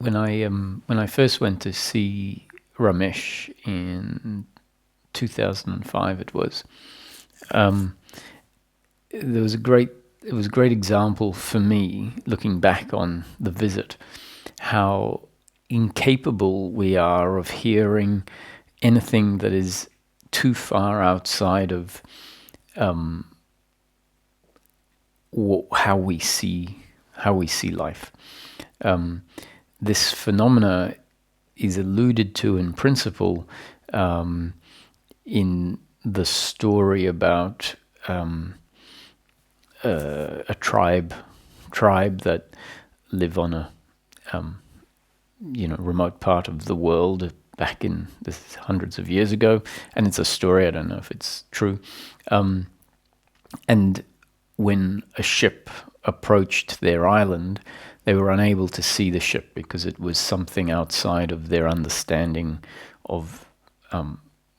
when I first went to see Ramesh in 2005, it was there was a great it was a great example for me, looking back on the visit, how incapable we are of hearing anything that is too far outside of how we see life. This phenomena is alluded to in principle in the story about a tribe that live on a remote part of the world back in this hundreds of years ago, and it's a story. I don't know if it's true. And when a ship approached their island, they were unable to see the ship because it was something outside of their understanding of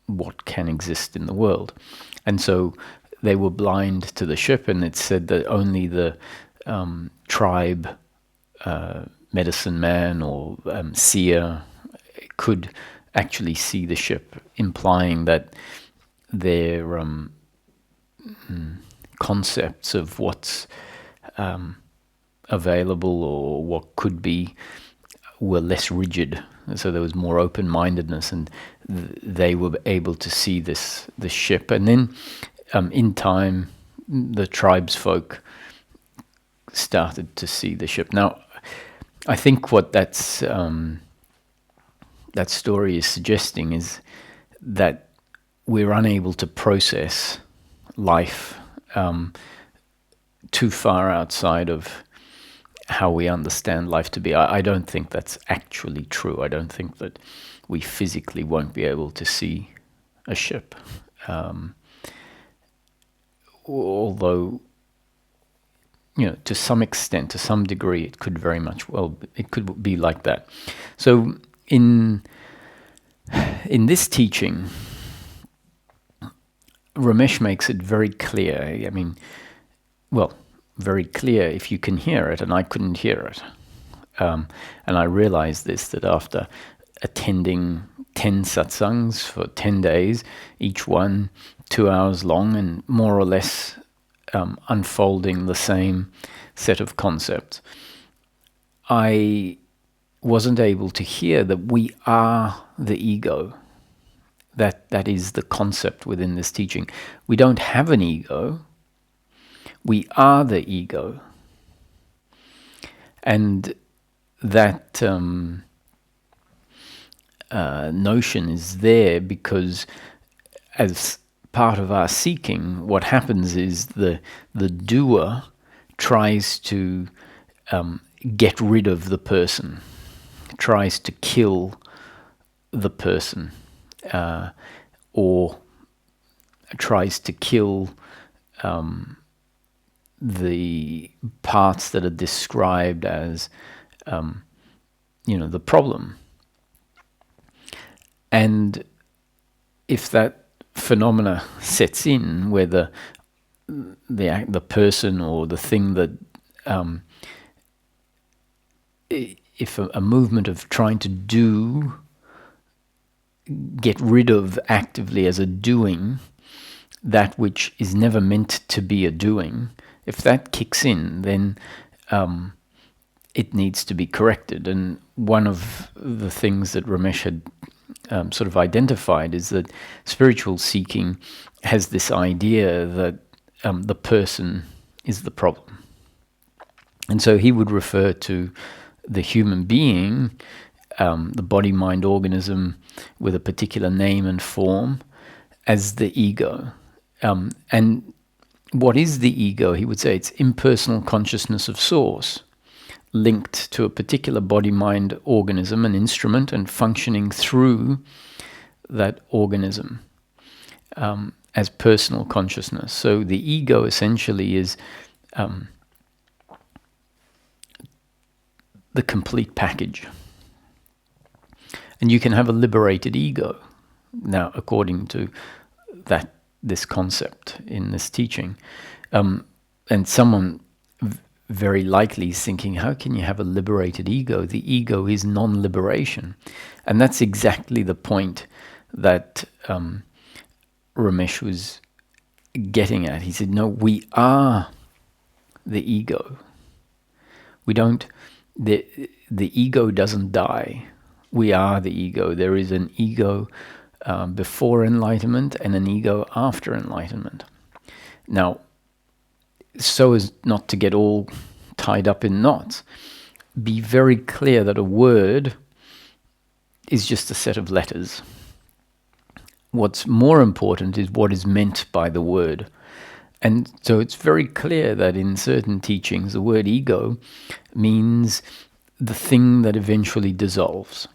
what can exist in the world. And so they were blind to the ship, and it said that only the tribe medicine man or seer could actually see the ship, implying that their concepts of what's available or what could be were less rigid. So there was more open-mindedness, and they were able to see this ship. And then in time, the tribesfolk started to see the ship. Now, I think what that story is suggesting is that we're unable to process life too far outside of how we understand life to be. I don't think that's actually true. I don't think that we physically won't be able to see a ship. Although, to some extent, to some degree, it could very much it could be like that. So in this teaching, Ramesh makes it very clear. I mean, very clear if you can hear it, and I couldn't hear it. And I realized this, that after attending 10 satsangs for 10 days, each one 2 hours long, and more or less unfolding the same set of concepts, I wasn't able to hear that we are the ego. That is the concept within this teaching. We don't have an ego. We are the ego. And that notion is there because as part of our seeking, what happens is the doer tries to get rid of the person, tries to kill the person, or tries to kill the parts that are described as the problem. And if that phenomena sets in, where the person or the thing that if a movement of trying to get rid of actively as a doing that which is never meant to be a doing, if that kicks in, then it needs to be corrected. And one of the things that Ramesh had sort of identified is that spiritual seeking has this idea that the person is the problem. And so he would refer to the human being, the body-mind organism with a particular name and form, as the ego. And what is the ego? He would say it's impersonal consciousness of source, linked to a particular body-mind organism, an instrument, and functioning through that organism as personal consciousness. So the ego essentially is the complete package. And you can have a liberated ego. Now, according to this concept in this teaching, and someone very likely is thinking, how can you have a liberated ego? The ego is non-liberation. And that's exactly the point that Ramesh was getting at. He said, no, we are the ego. We don't, the ego doesn't die. We are the ego. There is an ego before enlightenment and an ego after enlightenment. Now, so as not to get all tied up in knots, be very clear that a word is just a set of letters. What's more important is what is meant by the word. And so it's very clear that in certain teachings, the word ego means the thing that eventually dissolves,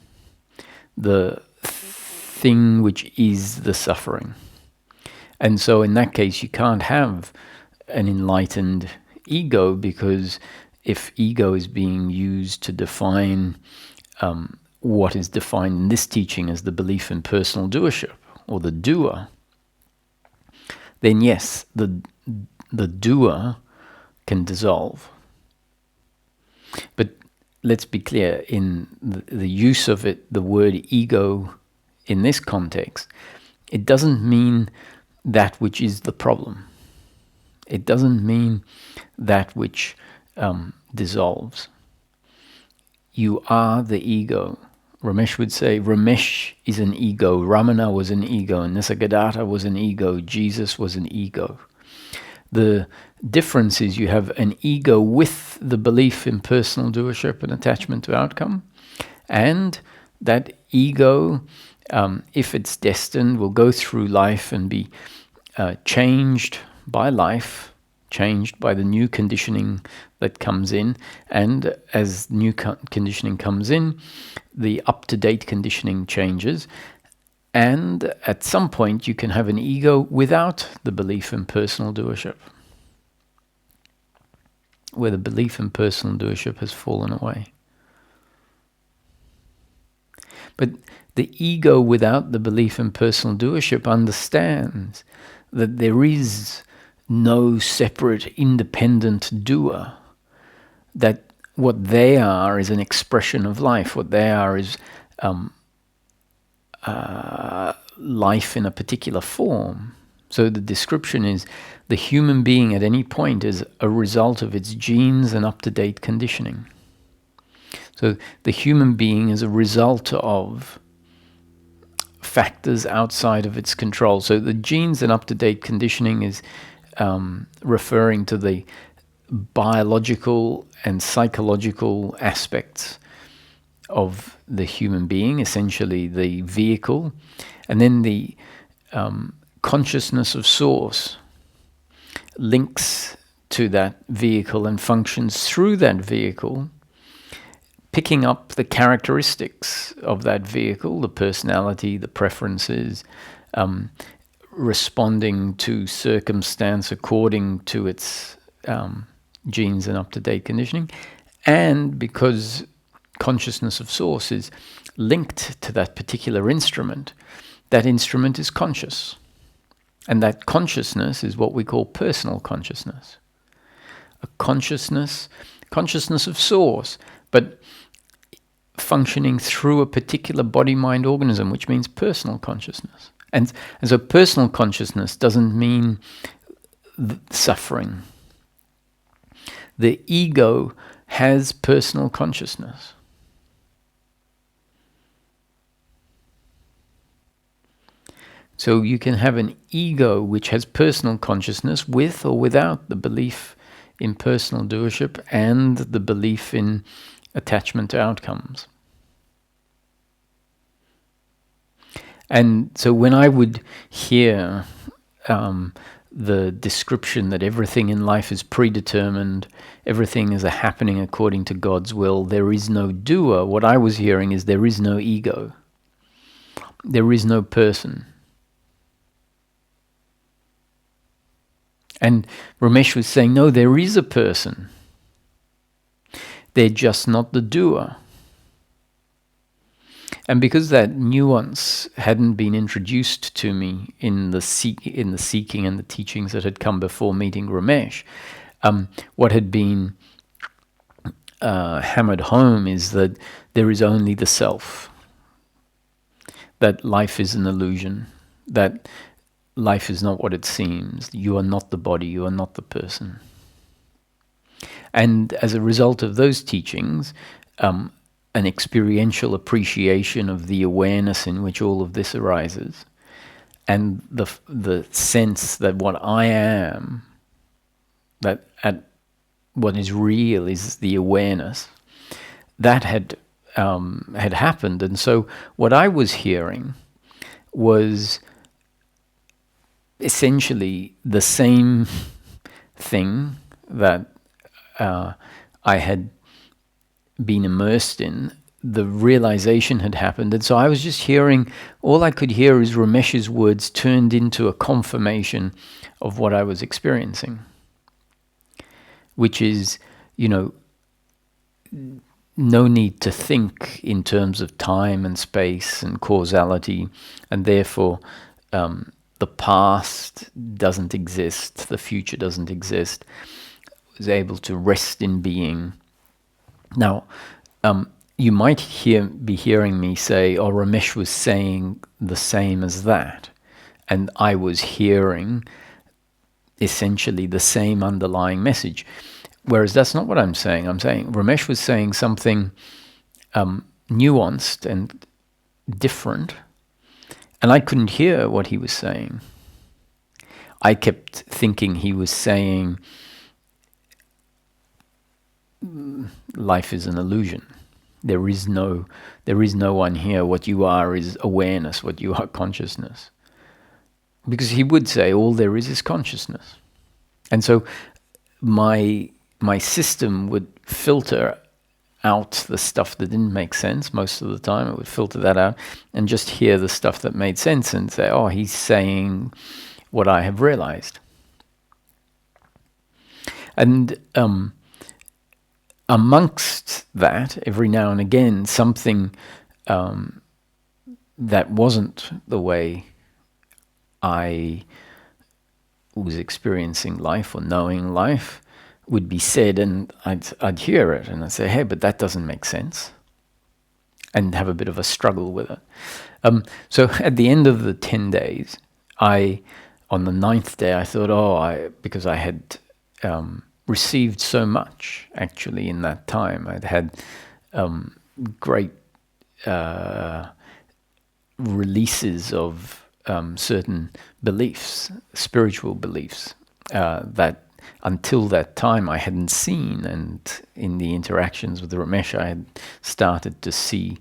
the thing which is the suffering. And so in that case, you can't have an enlightened ego, because if ego is being used to define what is defined in this teaching as the belief in personal doership, or the doer, then yes, the doer can dissolve. But let's be clear, in the use of it, the word ego in this context, it doesn't mean that which is the problem. It doesn't mean that which dissolves. You are the ego. Ramesh would say, Ramesh is an ego, Ramana was an ego, Nisargadatta was an ego, Jesus was an ego. The difference is you have an ego with the belief in personal doership and attachment to outcome, and that ego, if it's destined, will go through life and be changed by life, changed by the new conditioning that comes in, and as new conditioning comes in, the up-to-date conditioning changes, and at some point you can have an ego without the belief in personal doership, where the belief in personal doership has fallen away. But the ego without the belief in personal doership understands that there is no separate independent doer, that what they are is an expression of life. What they are is life in a particular form. So the description is the human being at any point is a result of its genes and up-to-date conditioning. So the human being is a result of factors outside of its control. So the genes and up-to-date conditioning is referring to the biological and psychological aspects of the human being, essentially the vehicle, and then the consciousness of source links to that vehicle and functions through that vehicle, picking up the characteristics of that vehicle, the personality, the preferences, responding to circumstance according to its genes and up-to-date conditioning. And because consciousness of source is linked to that particular instrument, that instrument is conscious. And that consciousness is what we call personal consciousness. A consciousness of source, but functioning through a particular body-mind organism, which means personal consciousness. And so personal consciousness doesn't mean suffering. The ego has personal consciousness. So you can have an ego which has personal consciousness with or without the belief in personal doership and the belief in attachment to outcomes. And so when I would hear the description that everything in life is predetermined, everything is a happening according to God's will, there is no doer, what I was hearing is there is no ego. There is no person. And Ramesh was saying, no, there is a person. They're just not the doer. And because that nuance hadn't been introduced to me in the seeking and the teachings that had come before meeting Ramesh, what had been hammered home is that there is only the self, that life is an illusion, that life is not what it seems. You are not the body, you are not the person. And as a result of those teachings, an experiential appreciation of the awareness in which all of this arises, and the sense that what I am, that what is real is the awareness, that had happened. And so what I was hearing was essentially the same thing that I had been immersed in. The realization had happened, and so I was just hearing, all I could hear is Ramesh's words turned into a confirmation of what I was experiencing, which is, no need to think in terms of time and space and causality, and therefore the past doesn't exist, the future doesn't exist. I was able to rest in being. Now, you might be hearing me say, oh, Ramesh was saying the same as that, and I was hearing essentially the same underlying message. Whereas that's not what I'm saying. I'm saying Ramesh was saying something nuanced and different, and I couldn't hear what he was saying. I kept thinking he was saying life is an illusion. There is no one here. What you are is awareness. What you are, consciousness. Because he would say all there is consciousness. And so my system would filter out the stuff that didn't make sense most of the time. It would filter that out and just hear the stuff that made sense and say, oh, he's saying what I have realized. And amongst that, every now and again, something that wasn't the way I was experiencing life or knowing life would be said, and I'd hear it, and I'd say, hey, but that doesn't make sense, and have a bit of a struggle with it. So at the end of the 10 days, on the 9th day, I thought, because I had received so much, actually, in that time. I'd had great releases of certain beliefs, spiritual beliefs, that until that time I hadn't seen, and in the interactions with Ramesh I had started to see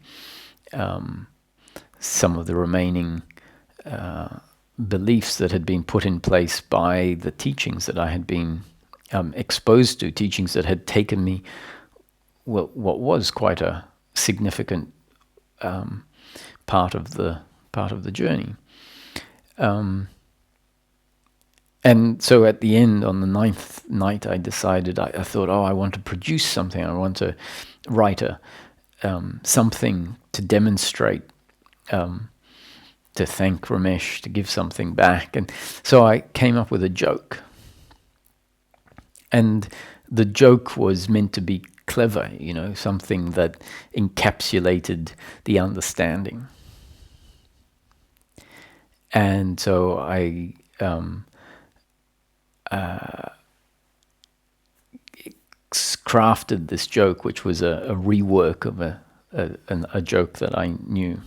some of the remaining beliefs that had been put in place by the teachings that I had been exposed to, teachings that had taken me what was quite a significant part of the journey. And so at the end, on the 9th night, I decided, I thought, I want to produce something. I want to write something to demonstrate, to thank Ramesh, to give something back. And so I came up with a joke. And the joke was meant to be clever, something that encapsulated the understanding. And so I crafted this joke, which was a rework of a joke that I knew.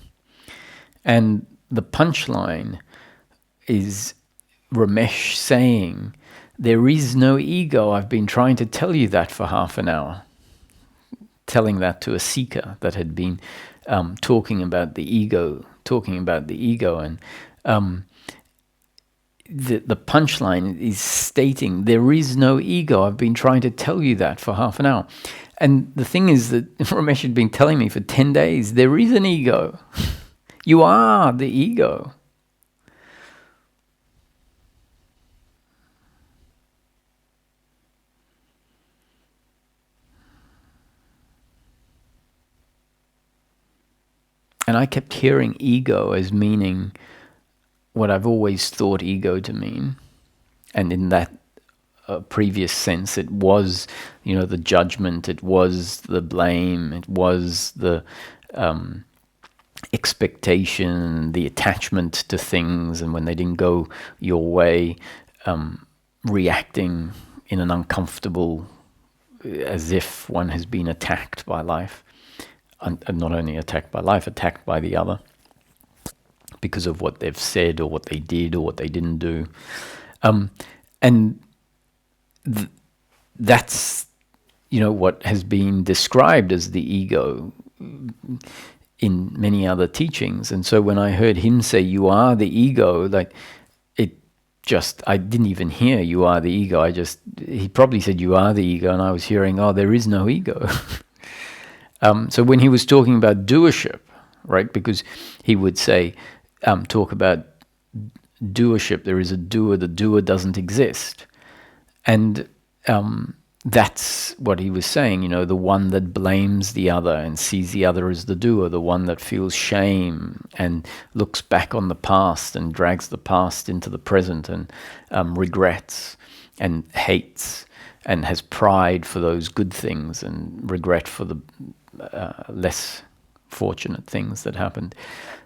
And the punchline is Ramesh saying, there is no ego. I've been trying to tell you that for half an hour. Telling that to a seeker that had been talking about the ego. And the punchline is stating, there is no ego. I've been trying to tell you that for half an hour. And the thing is that Ramesh had been telling me for 10 days, there is an ego. You are the ego. And I kept hearing ego as meaning what I've always thought ego to mean. And in that a previous sense. It was, the judgment. It was the blame. It was the expectation, the attachment to things, and when they didn't go your way, reacting in an uncomfortable, as if one has been attacked by life, and not only attacked by life, attacked by the other, because of what they've said or what they did or what they didn't do. And that's, what has been described as the ego in many other teachings. And so when I heard him say, you are the ego, I didn't even hear you are the ego. He probably said you are the ego, and I was hearing, there is no ego. So when he was talking about doership, right, because he would say, talk about doership, there is a doer, the doer doesn't exist. And that's what he was saying, the one that blames the other and sees the other as the doer, the one that feels shame and looks back on the past and drags the past into the present and regrets and hates and has pride for those good things and regret for the less fortunate things that happened.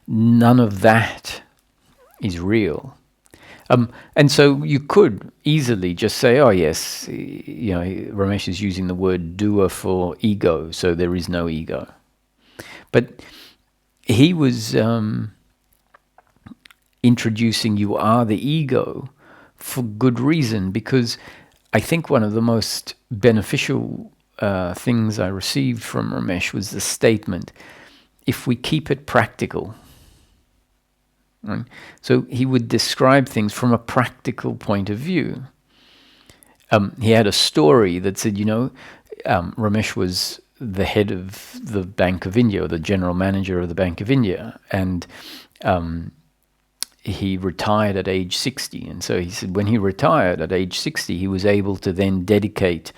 None of that is real. And so you could easily just say, oh yes, Ramesh is using the word doer for ego, so there is no ego. But he was introducing you are the ego for good reason, because I think one of the most beneficial things I received from Ramesh was the statement, if we keep it practical. Right? So he would describe things from a practical point of view. He had a story that said, Ramesh was the head of the Bank of India, or the general manager of the Bank of India, and he retired at age 60. And so he said when he retired at age 60, he was able to then dedicate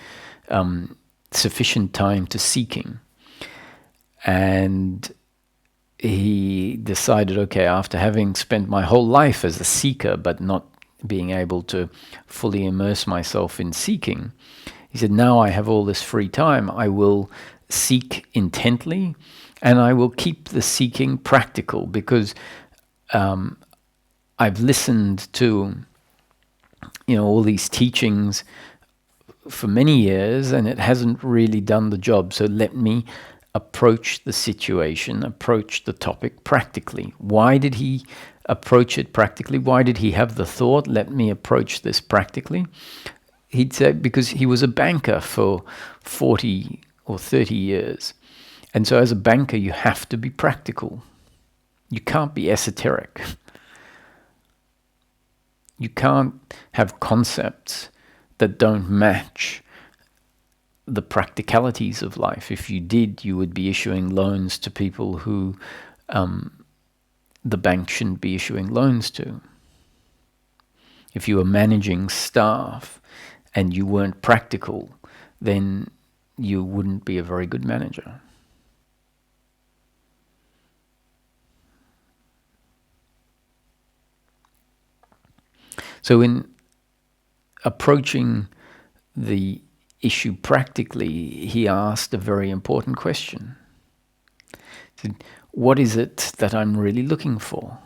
sufficient time to seeking. And he decided, okay, after having spent my whole life as a seeker, but not being able to fully immerse myself in seeking, he said, now I have all this free time, I will seek intently, and I will keep the seeking practical, because I've listened to, all these teachings for many years, and it hasn't really done the job. So let me approach the situation, approach the topic practically. Why did he approach it practically? Why did he have the thought, let me approach this practically? He'd say because he was a banker for 40 or 30 years. And so as a banker, you have to be practical. You can't be esoteric. You can't have concepts that don't match the practicalities of life. If you did, you would be issuing loans to people who the bank shouldn't be issuing loans to. If you were managing staff and you weren't practical, then you wouldn't be a very good manager. So in approaching the issue practically, he asked a very important question. He said, what is it that I'm really looking for?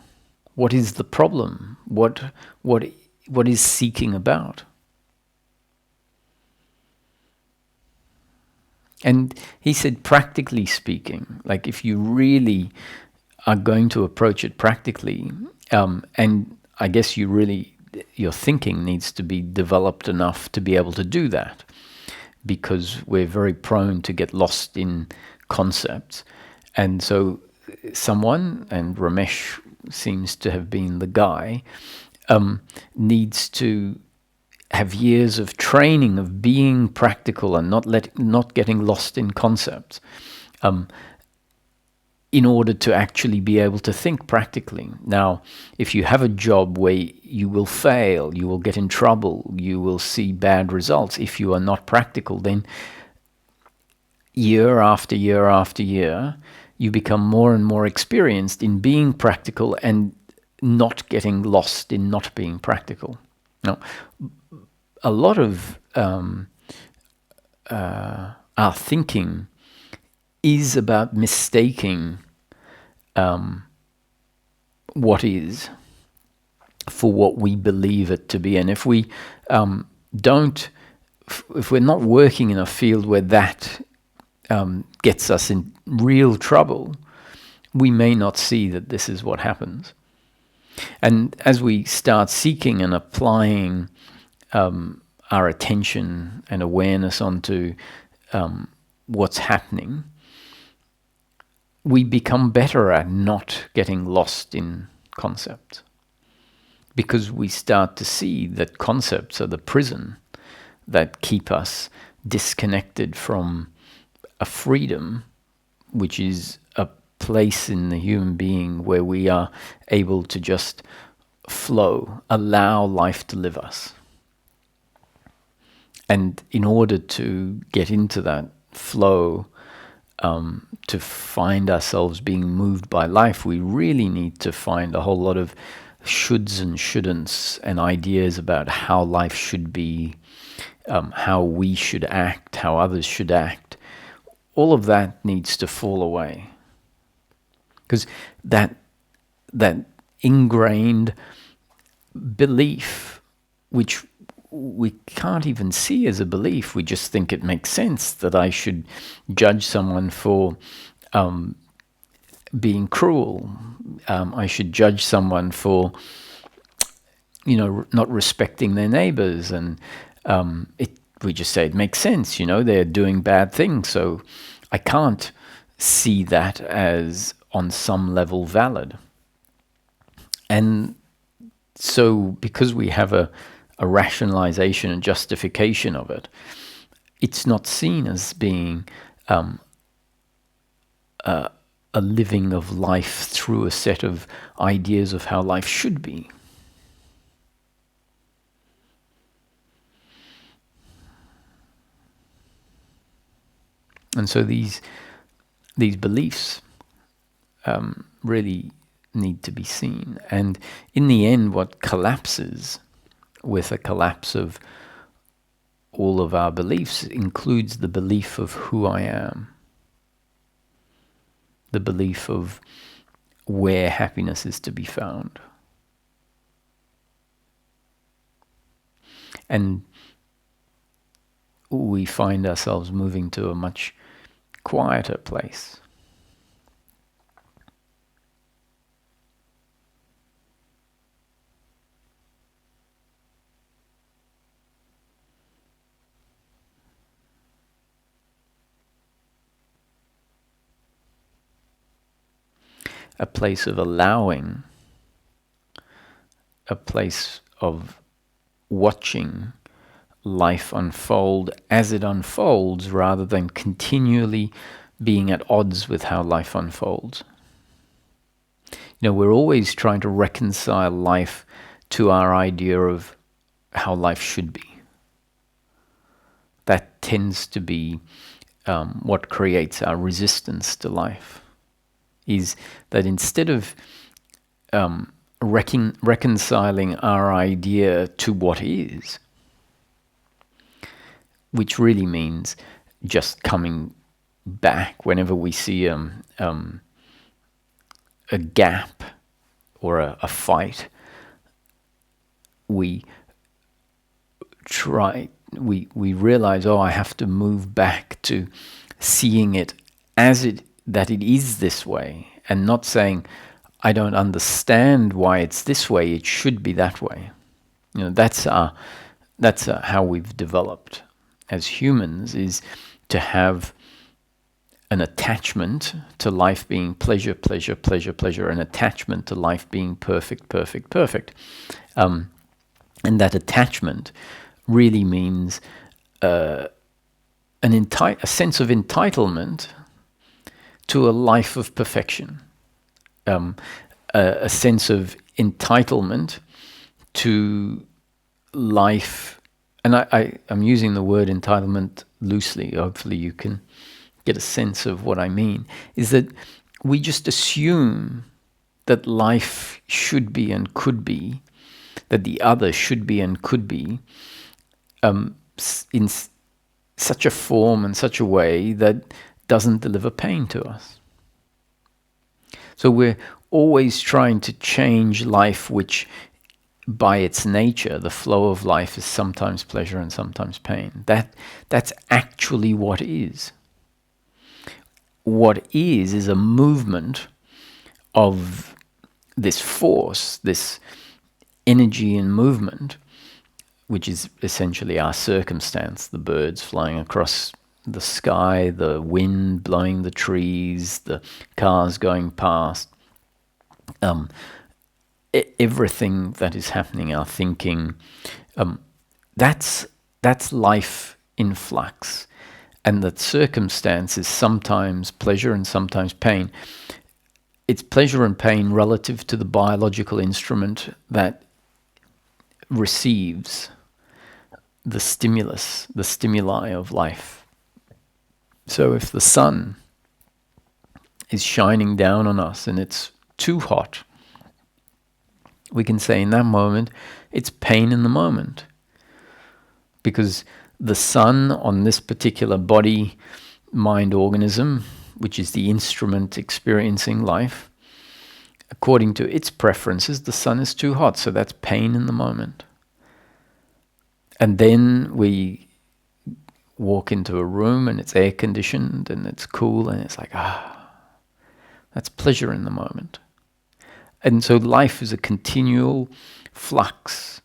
What is the problem? What is seeking about? And he said, practically speaking, like if you really are going to approach it practically, and I guess your thinking needs to be developed enough to be able to do that, because we're very prone to get lost in concepts. And so someone, and Ramesh seems to have been the guy, needs to have years of training of being practical and not getting lost in concepts, in order to actually be able to think practically. Now, if you have a job where you will fail, you will get in trouble, you will see bad results, if you are not practical, then year after year after year, you become more and more experienced in being practical and not getting lost in not being practical. Now, a lot of our thinking is about mistaking what is for what we believe it to be. And if we if we're not working in a field where that gets us in real trouble, we may not see that this is what happens. And as we start seeking and applying our attention and awareness onto what's happening, we become better at not getting lost in concepts, because we start to see that concepts are the prison that keep us disconnected from a freedom, which is a place in the human being where we are able to just flow, allow life to live us. And in order to get into that flow, to find ourselves being moved by life, we really need to find a whole lot of shoulds and shouldn'ts and ideas about how life should be, how we should act, how others should act. All of that needs to fall away, because that ingrained belief, which we can't even see as a belief, we just think it makes sense that I should judge someone for being cruel. I should judge someone for, not respecting their neighbors, and we just say it makes sense. They're doing bad things, so I can't see that as on some level valid. And so, because we have a rationalization and justification of it, it's not seen as being a living of life through a set of ideas of how life should be. And so these beliefs really need to be seen. And in the end, what collapses with a collapse of all of our beliefs includes the belief of who I am, the belief of where happiness is to be found. And we find ourselves moving to a much quieter place. A place of allowing, a place of watching life unfold as it unfolds, rather than continually being at odds with how life unfolds. We're always trying to reconcile life to our idea of how life should be. That tends to be what creates our resistance to life. Is that instead of reconciling our idea to what is, which really means just coming back whenever we see a gap or a fight, we realize, I have to move back to seeing it as that it is this way, and not saying, I don't understand why it's this way, it should be that way. That's how we've developed as humans, is to have an attachment to life being pleasure, pleasure, pleasure, pleasure, an attachment to life being perfect, perfect, perfect. And that attachment really means a sense of entitlement to a life of perfection, a sense of entitlement to life. And I'm using the word entitlement loosely. Hopefully you can get a sense of what I mean, is that we just assume that life should be and could be, that the other should be and could be, in such a form and such a way that doesn't deliver pain to us. So we're always trying to change life, which by its nature, the flow of life is sometimes pleasure and sometimes pain. That's actually what is. What is a movement of this force, this energy and movement, which is essentially our circumstance, the birds flying across the sky, the wind blowing the trees, the cars going past, everything that is happening, our thinking, that's life in flux. And that circumstance is sometimes pleasure and sometimes pain. It's pleasure and pain relative to the biological instrument that receives the stimulus, the stimuli of life. So if the sun is shining down on us and it's too hot, we can say in that moment, it's pain in the moment. Because the sun on this particular body, mind organism, which is the instrument experiencing life, according to its preferences, the sun is too hot, so that's pain in the moment. And then we walk into a room and it's air conditioned and it's cool and it's like, that's pleasure in the moment. And so life is a continual flux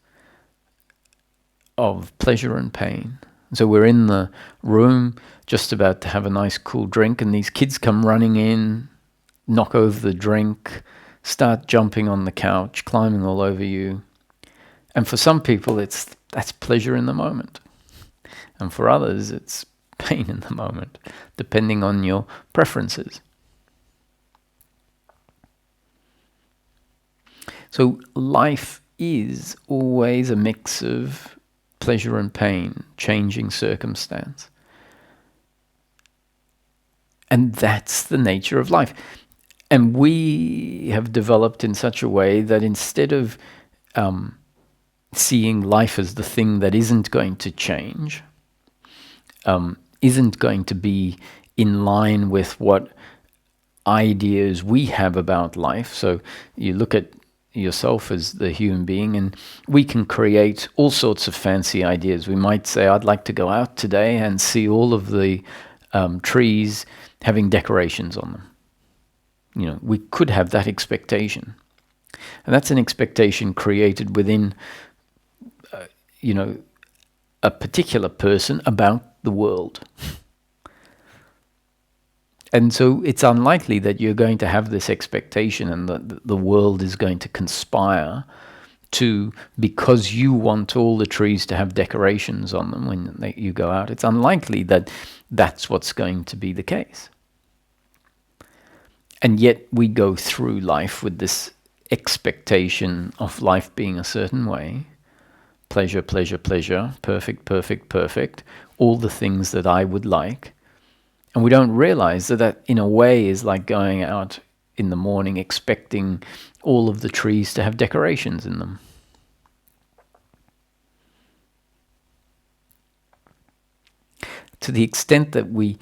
of pleasure and pain. So we're in the room just about to have a nice cool drink and these kids come running in, knock over the drink, start jumping on the couch, climbing all over you. And for some people that's pleasure in the moment. And for others it's pain in the moment, depending on your preferences. So life is always a mix of pleasure and pain, changing circumstance. And that's the nature of life. And we have developed in such a way that instead of seeing life as the thing that isn't going to change, isn't going to be in line with what ideas we have about life. So you look at yourself as the human being and we can create all sorts of fancy ideas. We might say, I'd like to go out today and see all of the trees having decorations on them. We could have that expectation. And that's an expectation created within, a particular person about the world. And so it's unlikely that you're going to have this expectation and that the world is going to conspire to, because you want all the trees to have decorations on them when you go out, it's unlikely that that's what's going to be the case. And yet we go through life with this expectation of life being a certain way. Pleasure, pleasure, pleasure, perfect, perfect, perfect, all the things that I would like. And we don't realize that in a way is like going out in the morning expecting all of the trees to have decorations in them. To the extent that we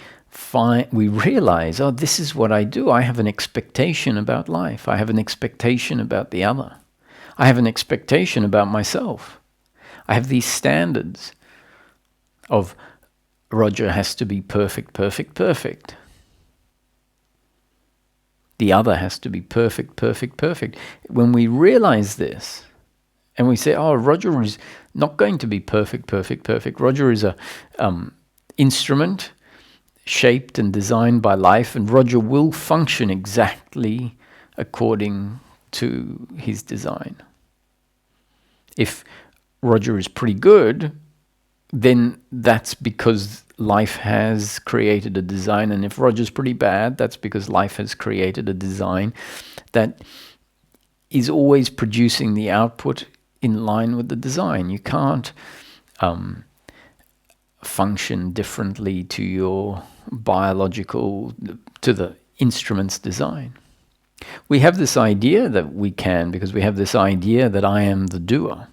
realize, this is what I do. I have an expectation about life. I have an expectation about the other. I have an expectation about myself. I have these standards of Roger has to be perfect, perfect, perfect. The other has to be perfect, perfect, perfect. When we realize this, and we say, Roger is not going to be perfect, perfect, perfect. Roger is a instrument shaped and designed by life, and Roger will function exactly according to his design. If Roger is pretty good, then that's because life has created a design. And if Roger's pretty bad, that's because life has created a design that is always producing the output in line with the design. You can't function differently to your biological, to the instrument's design. We have this idea that we can, because we have this idea that I am the doer.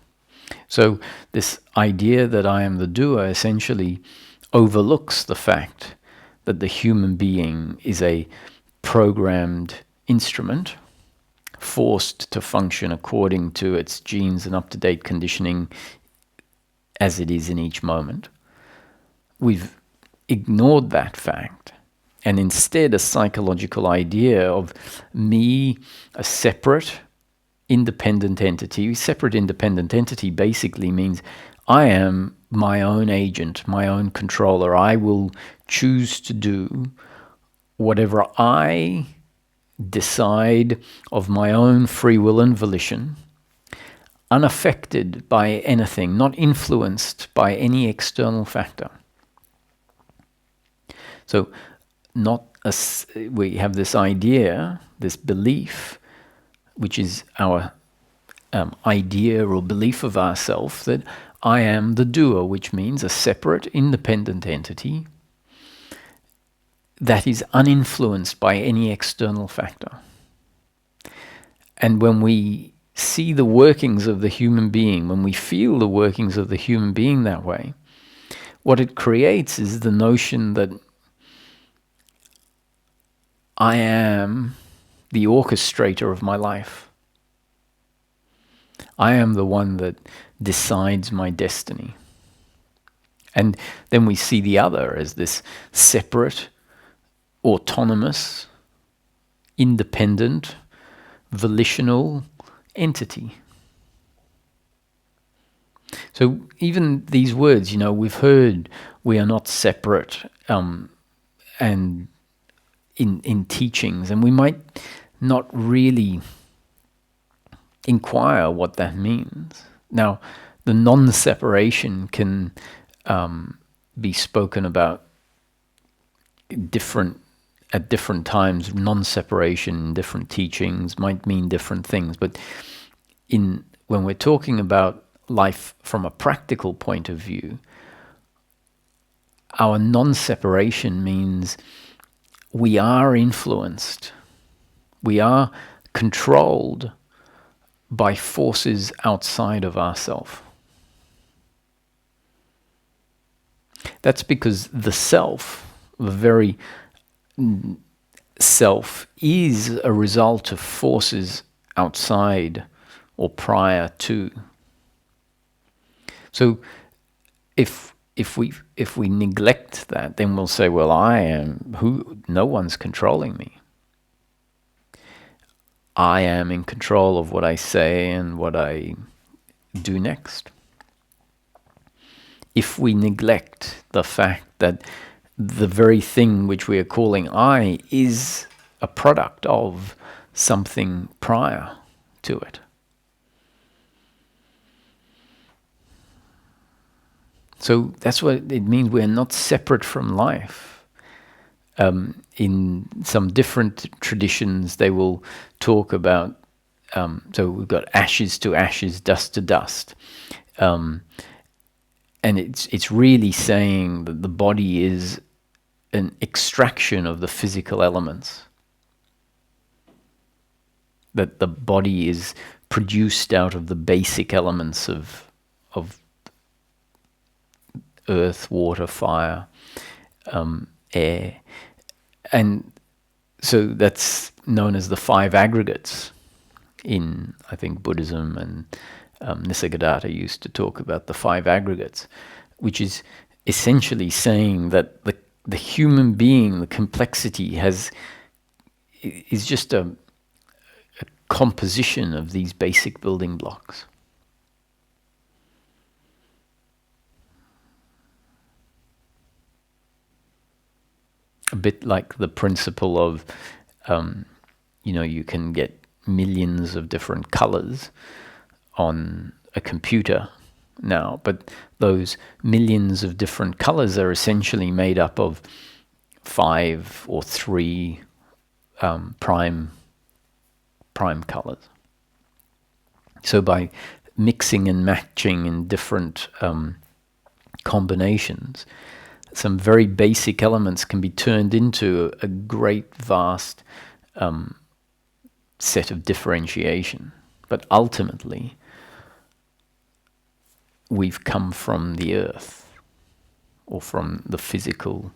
So this idea that I am the doer essentially overlooks the fact that the human being is a programmed instrument, forced to function according to its genes and up-to-date conditioning as it is in each moment. We've ignored that fact, and instead a psychological idea of me, a separate, independent entity. Separate, independent entity basically means I am my own agent, my own controller. I will choose to do whatever I decide of my own free will and volition, unaffected by anything, not influenced by any external factor. So we have this idea, this belief, which is our idea or belief of ourself, that I am the doer, which means a separate, independent entity that is uninfluenced by any external factor. And when we see the workings of the human being, when we feel the workings of the human being that way, what it creates is the notion that I am the orchestrator of my life. I am the one that decides my destiny. And then we see the other as this separate, autonomous, independent, volitional entity. So even these words, we've heard we are not separate, and in teachings, and we might not really inquire what that means. Now, the non-separation can be spoken about at different times. Non-separation in different teachings might mean different things, but when we're talking about life from a practical point of view, our non-separation means we are influenced, we are controlled by forces outside of ourself. That's because the self, the very self, is a result of forces outside or prior to. So if we neglect that, then we'll say, well, I am who? No one's controlling me. I am in control of what I say and what I do next. If we neglect the fact that the very thing which we are calling I is a product of something prior to it. So that's what it means. We're not separate from life. In some different traditions, they will talk about, so we've got ashes to ashes, dust to dust. And it's really saying that the body is an extraction of the physical elements. That the body is produced out of the basic elements of earth, water, fire, air. And so that's known as the Five Aggregates in, I think, Buddhism, and Nisargadatta used to talk about the Five Aggregates, which is essentially saying that the human being, the complexity is just a composition of these basic building blocks. A bit like the principle of, you can get millions of different colors on a computer now, but those millions of different colors are essentially made up of 5 or 3 prime colors. So by mixing and matching in different combinations, some very basic elements can be turned into a great vast set of differentiation. But ultimately, we've come from the earth or from the physical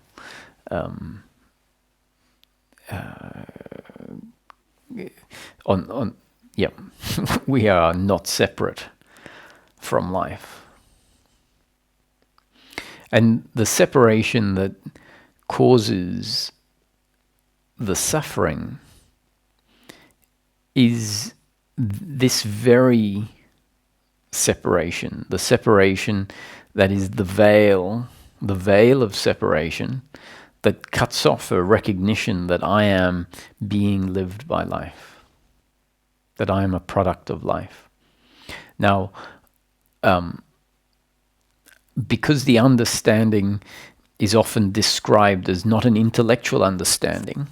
we are not separate from life. And the separation that causes the suffering is this very separation, the separation that is the veil of separation that cuts off a recognition that I am being lived by life, that I am a product of life. Now, because the understanding is often described as not an intellectual understanding,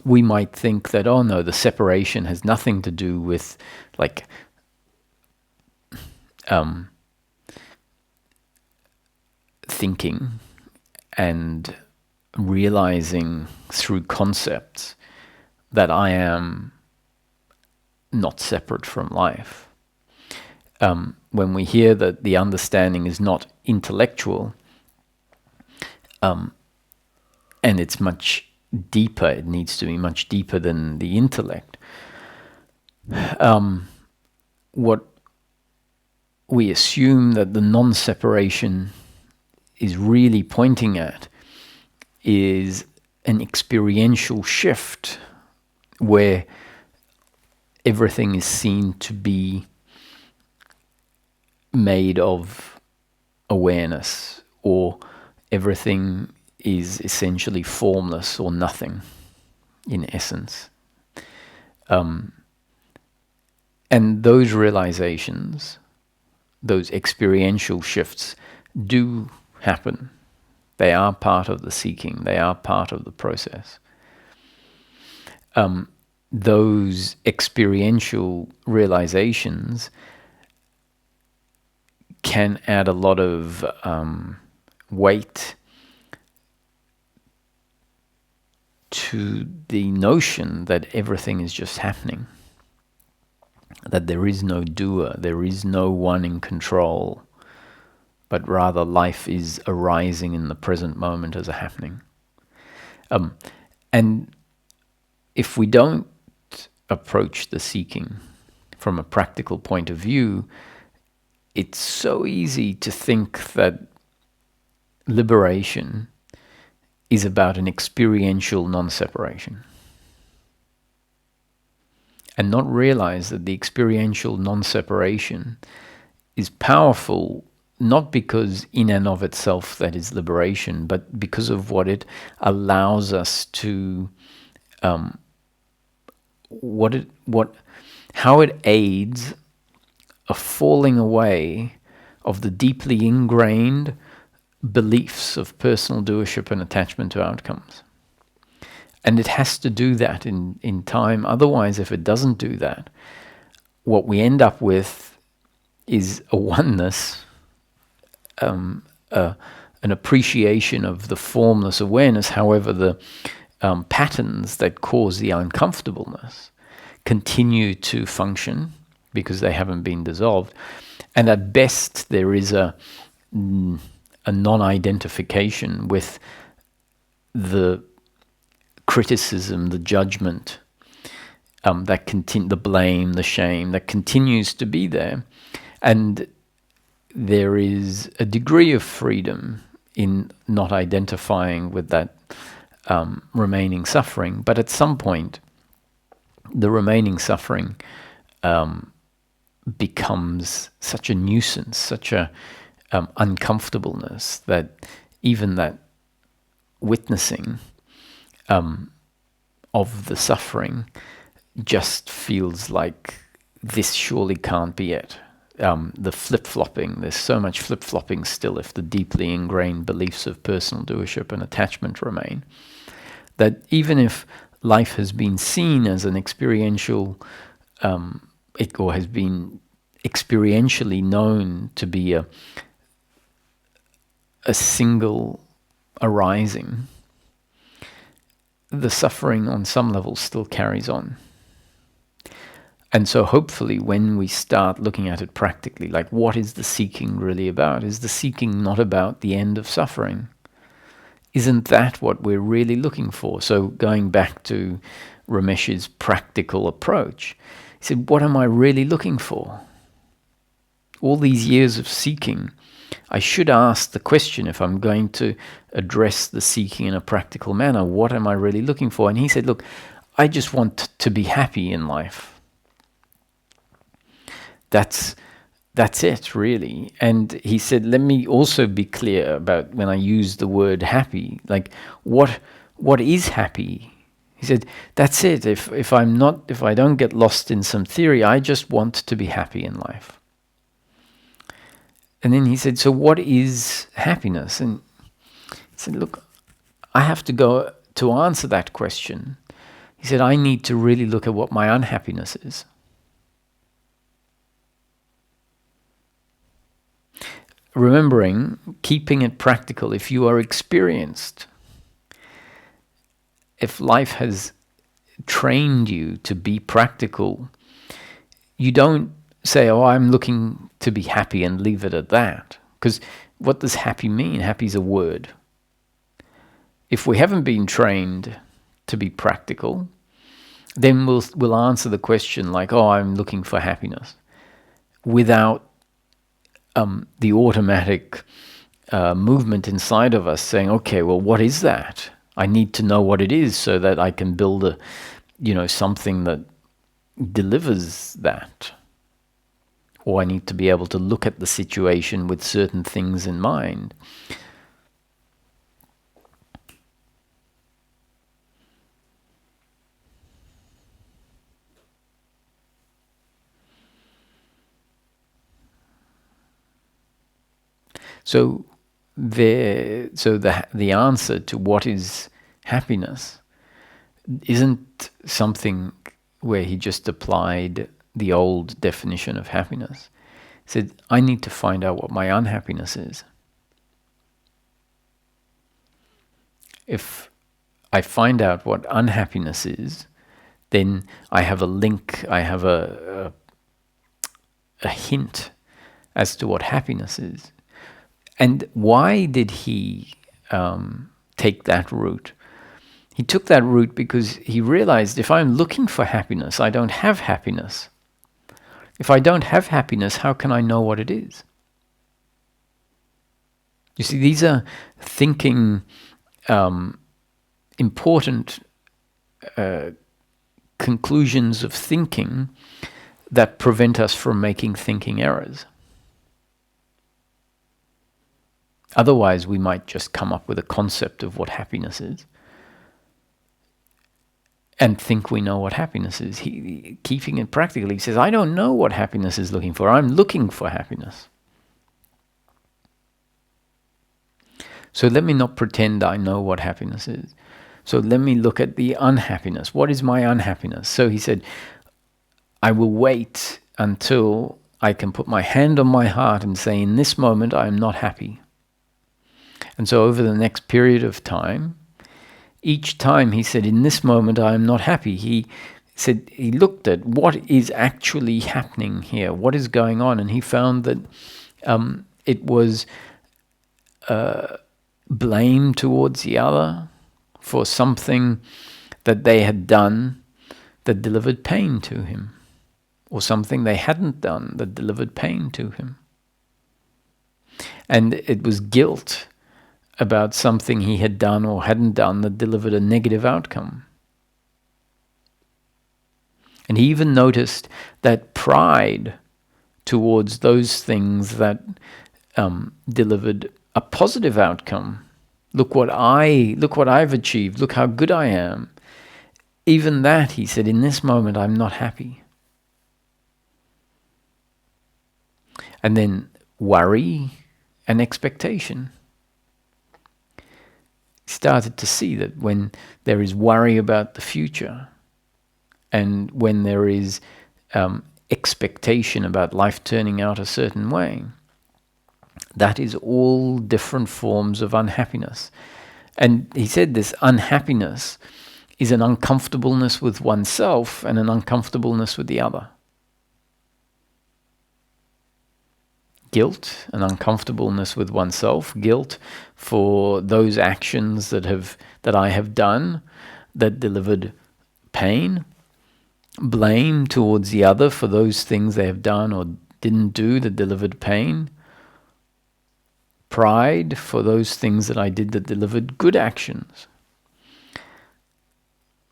we might think that, oh no, the separation has nothing to do with like thinking and realizing through concepts that I am not separate from life. When we hear that the understanding is not intellectual, and it's much deeper, it needs to be much deeper than the intellect. What we assume that the non-separation is really pointing at is an experiential shift where everything is seen to be made of awareness, or everything is essentially formless or nothing in essence. And those realizations, those experiential shifts do happen. They are part of the seeking. They are part of the process. Those experiential realizations can add a lot of weight to the notion that everything is just happening, that there is no doer, there is no one in control, but rather life is arising in the present moment as a happening. And if we don't approach the seeking from a practical point of view, it's so easy to think that liberation is about an experiential non-separation, and not realize that the experiential non-separation is powerful, not because in and of itself that is liberation, but because of what it allows us to, how it aids a falling away of the deeply ingrained beliefs of personal doership and attachment to outcomes. And it has to do that in time. Otherwise, if it doesn't do that, what we end up with is a oneness, an appreciation of the formless awareness. However, the patterns that cause the uncomfortableness continue to function because they haven't been dissolved. And at best, there is a non-identification with the criticism, the judgment, the blame, the shame that continues to be there. And there is a degree of freedom in not identifying with that remaining suffering. But at some point, the remaining suffering becomes such a nuisance, such a uncomfortableness, that even that witnessing of the suffering just feels like this surely can't be it. The flip-flopping, there's so much flip-flopping still if the deeply ingrained beliefs of personal doership and attachment remain, that even if life has been seen as an experiential, or has been experientially known to be a single arising, the suffering on some level still carries on. And so hopefully when we start looking at it practically, like what is the seeking really about? Is the seeking not about the end of suffering? Isn't that what we're really looking for? So going back to Ramesh's practical approach, he said, what am I really looking for? All these years of seeking, I should ask the question, if I'm going to address the seeking in a practical manner, what am I really looking for? And he said, look, I just want to be happy in life. That's it, really. And he said, let me also be clear about when I use the word happy, like what is happy? He said, that's it. If I don't get lost in some theory, I just want to be happy in life. And then he said, so what is happiness? And he said, look, I have to go to answer that question. He said, I need to really look at what my unhappiness is. Remembering, keeping it practical, if you are experienced, if life has trained you to be practical, you don't say, oh, I'm looking to be happy and leave it at that. Because what does happy mean? Happy is a word. If we haven't been trained to be practical, then we'll answer the question like, oh, I'm looking for happiness, without the automatic movement inside of us saying, okay, well, what is that? I need to know what it is so that I can build something that delivers that. Or I need to be able to look at the situation with certain things in mind. So the answer to what is happiness isn't something where he just applied the old definition of happiness. He said, I need to find out what my unhappiness is. If I find out what unhappiness is, then I have a link, I have a hint as to what happiness is. And why did he take that route? He took that route because he realized, if I'm looking for happiness, I don't have happiness. If I don't have happiness, how can I know what it is? You see, these are thinking, important conclusions of thinking that prevent us from making thinking errors. Otherwise, we might just come up with a concept of what happiness is and think we know what happiness is. Keeping it practical, he says, I don't know what happiness is looking for. I'm looking for happiness. So let me not pretend I know what happiness is. So let me look at the unhappiness. What is my unhappiness? So he said, I will wait until I can put my hand on my heart and say, in this moment, I am not happy. And so over the next period of time, each time he said, in this moment I am not happy, he said he looked at what is actually happening here, what is going on, and he found that it was blame towards the other for something that they had done that delivered pain to him, or something they hadn't done that delivered pain to him. And it was guilt about something he had done or hadn't done that delivered a negative outcome. And he even noticed that pride towards those things that delivered a positive outcome. Look what I've achieved. Look how good I am. Even that, he said, in this moment, I'm not happy. And then worry and expectation. Started to see that when there is worry about the future and when there is expectation about life turning out a certain way, that is all different forms of unhappiness. And he said this unhappiness is an uncomfortableness with oneself and an uncomfortableness with the other. guilt and uncomfortableness with oneself, guilt for those actions that I have done that delivered pain, blame towards the other for those things they have done or didn't do that delivered pain, pride for those things that I did that delivered good actions,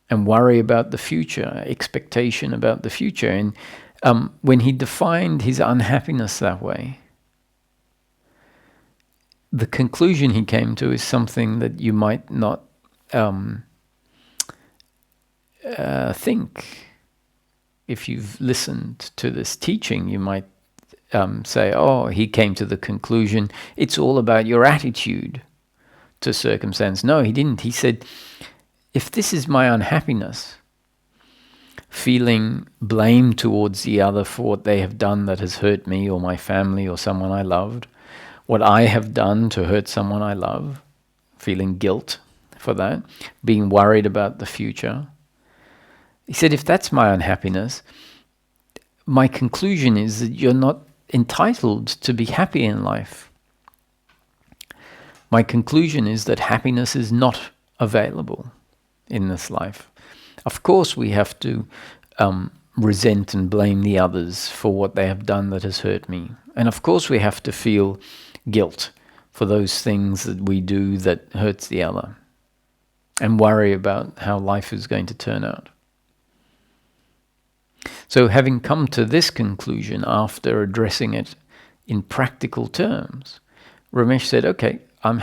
and worry about the future, expectation about the future. And when he defined his unhappiness that way, the conclusion he came to is something that you might not think. If you've listened to this teaching, you might say, oh, he came to the conclusion, it's all about your attitude to circumstance. No, he didn't. He said, if this is my unhappiness, feeling blame towards the other for what they have done that has hurt me or my family or someone I loved, what I have done to hurt someone I love, feeling guilt for that, being worried about the future. He said, if that's my unhappiness, my conclusion is that you're not entitled to be happy in life. My conclusion is that happiness is not available in this life. Of course, we have to resent and blame the others for what they have done that has hurt me. And of course, we have to feel guilt for those things that we do that hurts the other, and worry about how life is going to turn out. So having come to this conclusion after addressing it in practical terms, Ramesh said, okay, I'm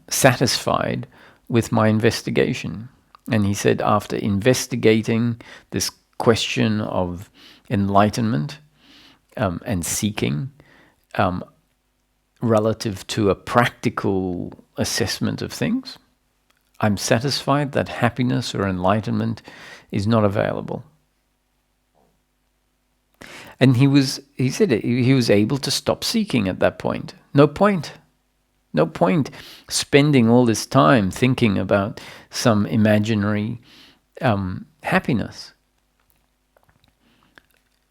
satisfied with my investigation. And he said, after investigating this question of enlightenment and seeking relative to a practical assessment of things, I'm satisfied that happiness or enlightenment is not available. And he said he was able to stop seeking at that point. No point spending all this time thinking about some imaginary happiness.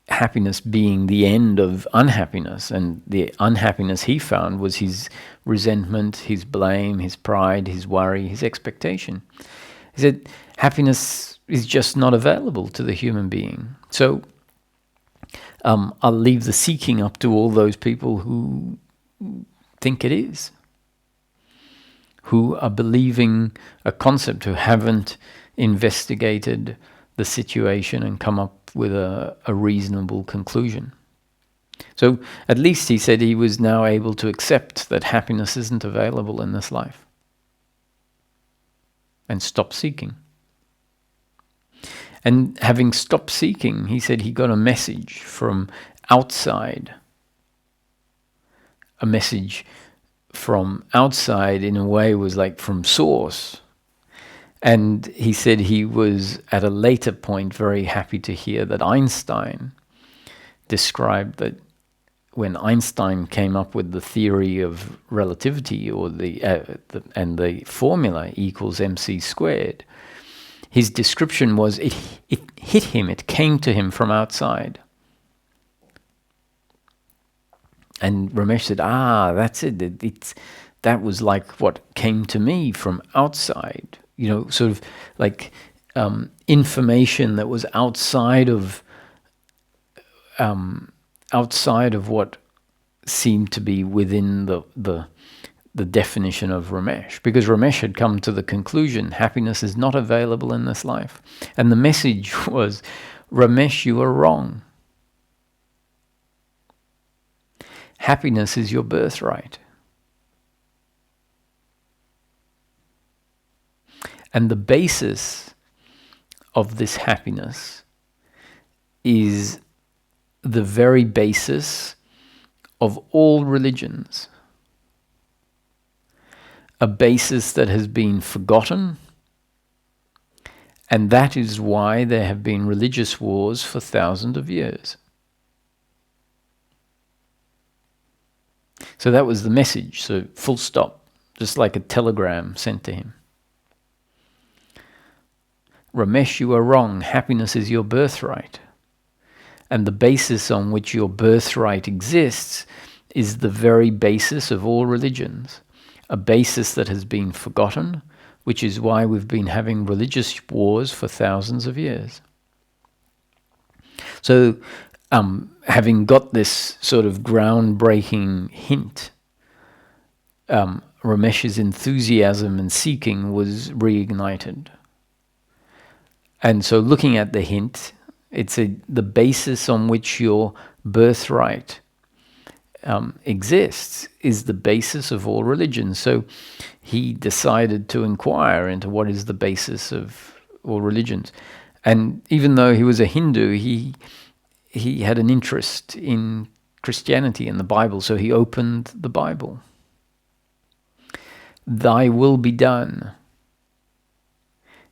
Happiness being the end of unhappiness, and the unhappiness he found was his resentment, his blame, his pride, his worry, his expectation. He said happiness is just not available to the human being. So I'll leave the seeking up to all those people who think it is, who are believing a concept, who haven't investigated the situation and come up with a reasonable conclusion. So at least he said he was now able to accept that happiness isn't available in this life and stop seeking. And having stopped seeking, he said he got a message from outside. A message from outside in a way was like from source. And he said he was at a later point very happy to hear that Einstein described that when Einstein came up with the theory of relativity, or the formula equals mc squared, his description was it hit him, it came to him from outside. And Ramesh said, that's it. That was like what came to me from outside. Sort of like information that was outside of what seemed to be within the definition of Ramesh, because Ramesh had come to the conclusion happiness is not available in this life, and the message was, Ramesh, you are wrong. Happiness is your birthright. And the basis of this happiness is the very basis of all religions. A basis that has been forgotten, and that is why there have been religious wars for thousands of years. So that was the message, so full stop, just like a telegram sent to him. Ramesh, you are wrong. Happiness is your birthright. And the basis on which your birthright exists is the very basis of all religions, a basis that has been forgotten, which is why we've been having religious wars for thousands of years. So, having got this sort of groundbreaking hint, Ramesh's enthusiasm and seeking was reignited. And so looking at the hint, it's the basis on which your birthright exists is the basis of all religions. So he decided to inquire into what is the basis of all religions. And even though he was a Hindu, he had an interest in Christianity and the Bible, so he opened the Bible. Thy will be done.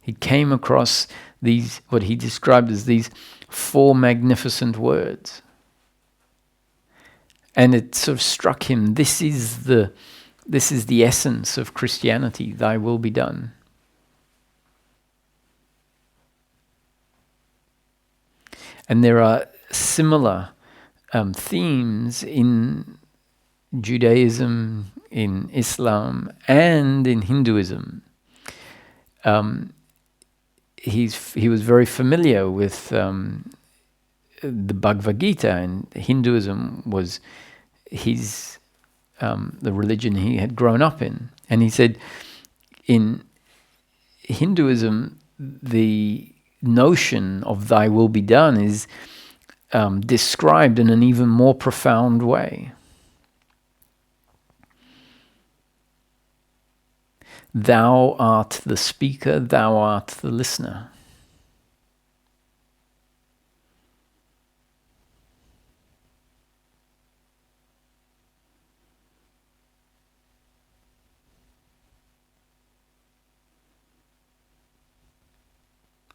He came across these, what he described as these 4 magnificent words. And it sort of struck him, this is the essence of Christianity, thy will be done. And there are similar themes in Judaism, in Islam, and in Hinduism. He was very familiar with the Bhagavad Gita, and Hinduism was his the religion he had grown up in. And he said, in Hinduism, the notion of thy will be done is described in an even more profound way. Thou art the speaker, thou art the listener.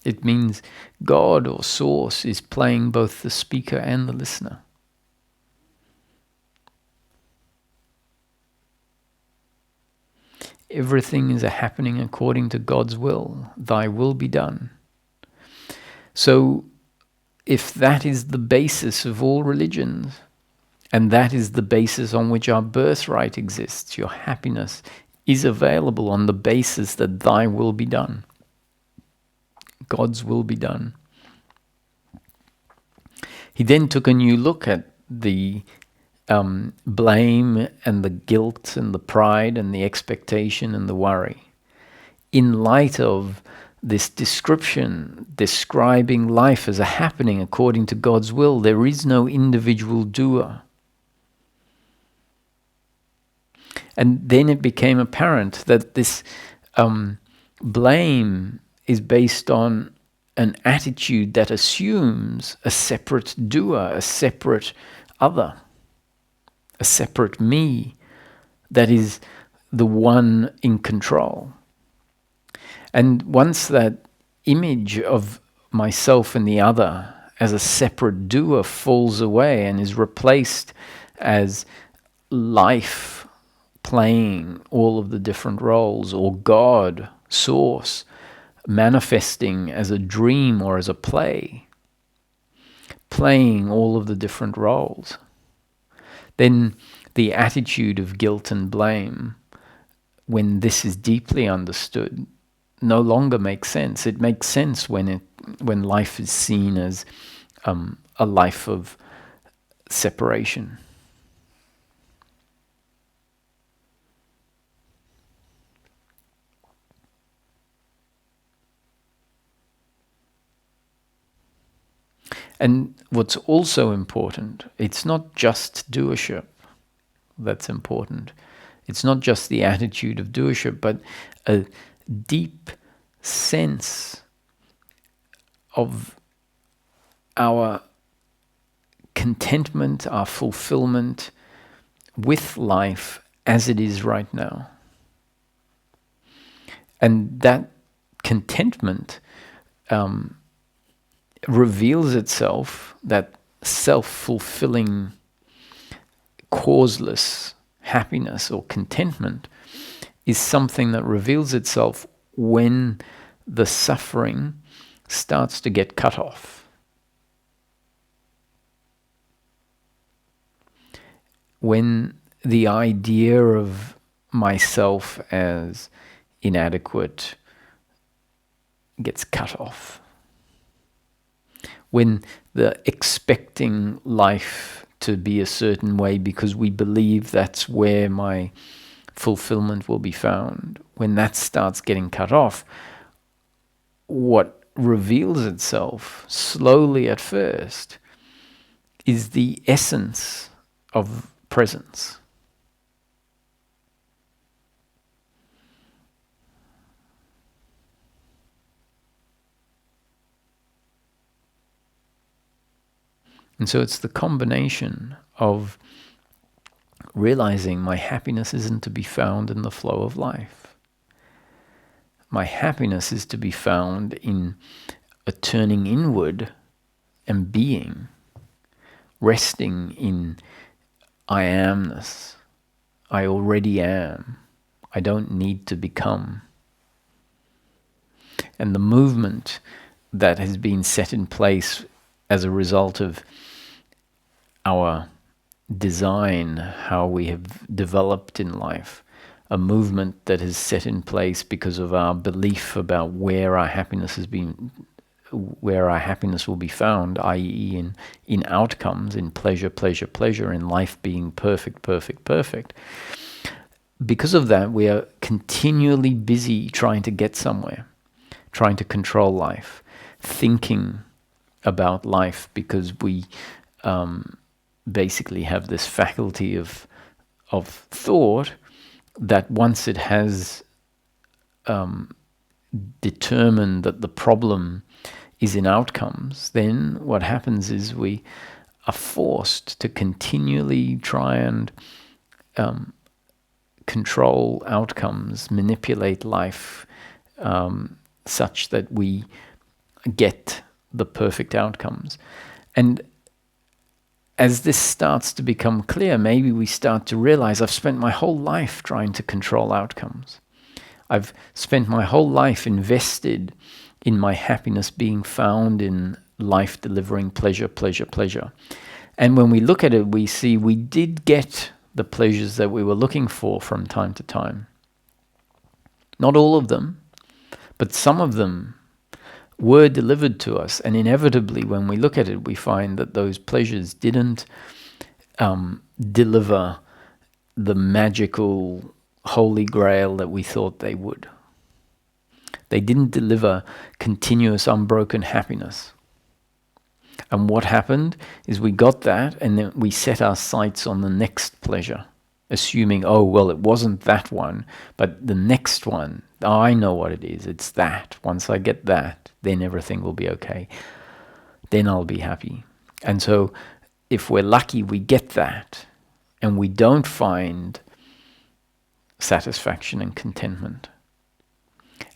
It means God or Source is playing both the speaker and the listener. Everything is happening according to God's will. Thy will be done. So, if that is the basis of all religions, and that is the basis on which our birthright exists, your happiness is available on the basis that thy will be done. God's will be done. He then took a new look at the blame and the guilt and the pride and the expectation and the worry. In light of this description, describing life as a happening according to God's will, there is no individual doer. And then it became apparent that this blame is based on an attitude that assumes a separate doer, a separate other, a separate me that is the one in control. And once that image of myself and the other as a separate doer falls away and is replaced as life playing all of the different roles, or God, Source, manifesting as a dream or as a play, playing all of the different roles, then the attitude of guilt and blame, when this is deeply understood, no longer makes sense. It makes sense when life is seen as a life of separation. And what's also important, it's not just doership that's important. It's not just the attitude of doership, but a deep sense of our contentment, our fulfillment with life as it is right now. And that contentment reveals itself, that self-fulfilling, causeless happiness or contentment is something that reveals itself when the suffering starts to get cut off. when the idea of myself as inadequate gets cut off, when the expecting life to be a certain way because we believe that's where my fulfillment will be found, when that starts getting cut off, what reveals itself slowly at first is the essence of presence. And so it's the combination of realizing my happiness isn't to be found in the flow of life. My happiness is to be found in a turning inward and being, resting in I amness. I already am. I don't need to become. And the movement that has been set in place as a result of our design, how we have developed in life, a movement that is set in place because of our belief about where our happiness will be found, i.e. in outcomes, in pleasure, pleasure, pleasure, in life being perfect, perfect, perfect. Because of that, we are continually busy trying to get somewhere, trying to control life, thinking about life, because we basically have this faculty of thought that once it has determined that the problem is in outcomes, then what happens is we are forced to continually try and control outcomes, manipulate life such that we get the perfect outcomes. And as this starts to become clear, maybe we start to realize I've spent my whole life trying to control outcomes. I've spent my whole life invested in my happiness being found in life delivering pleasure, pleasure, pleasure. And when we look at it, we see we did get the pleasures that we were looking for from time to time. Not all of them, but some of them were delivered to us, and inevitably when we look at it, we find that those pleasures didn't deliver the magical holy grail that we thought they would. They didn't deliver continuous unbroken happiness. And what happened is we got that, and then we set our sights on the next pleasure, assuming, oh, well, it wasn't that one, but the next one, I know what it is. It's that. Once I get that, then everything will be okay. Then I'll be happy. And so if we're lucky, we get that, and we don't find satisfaction and contentment.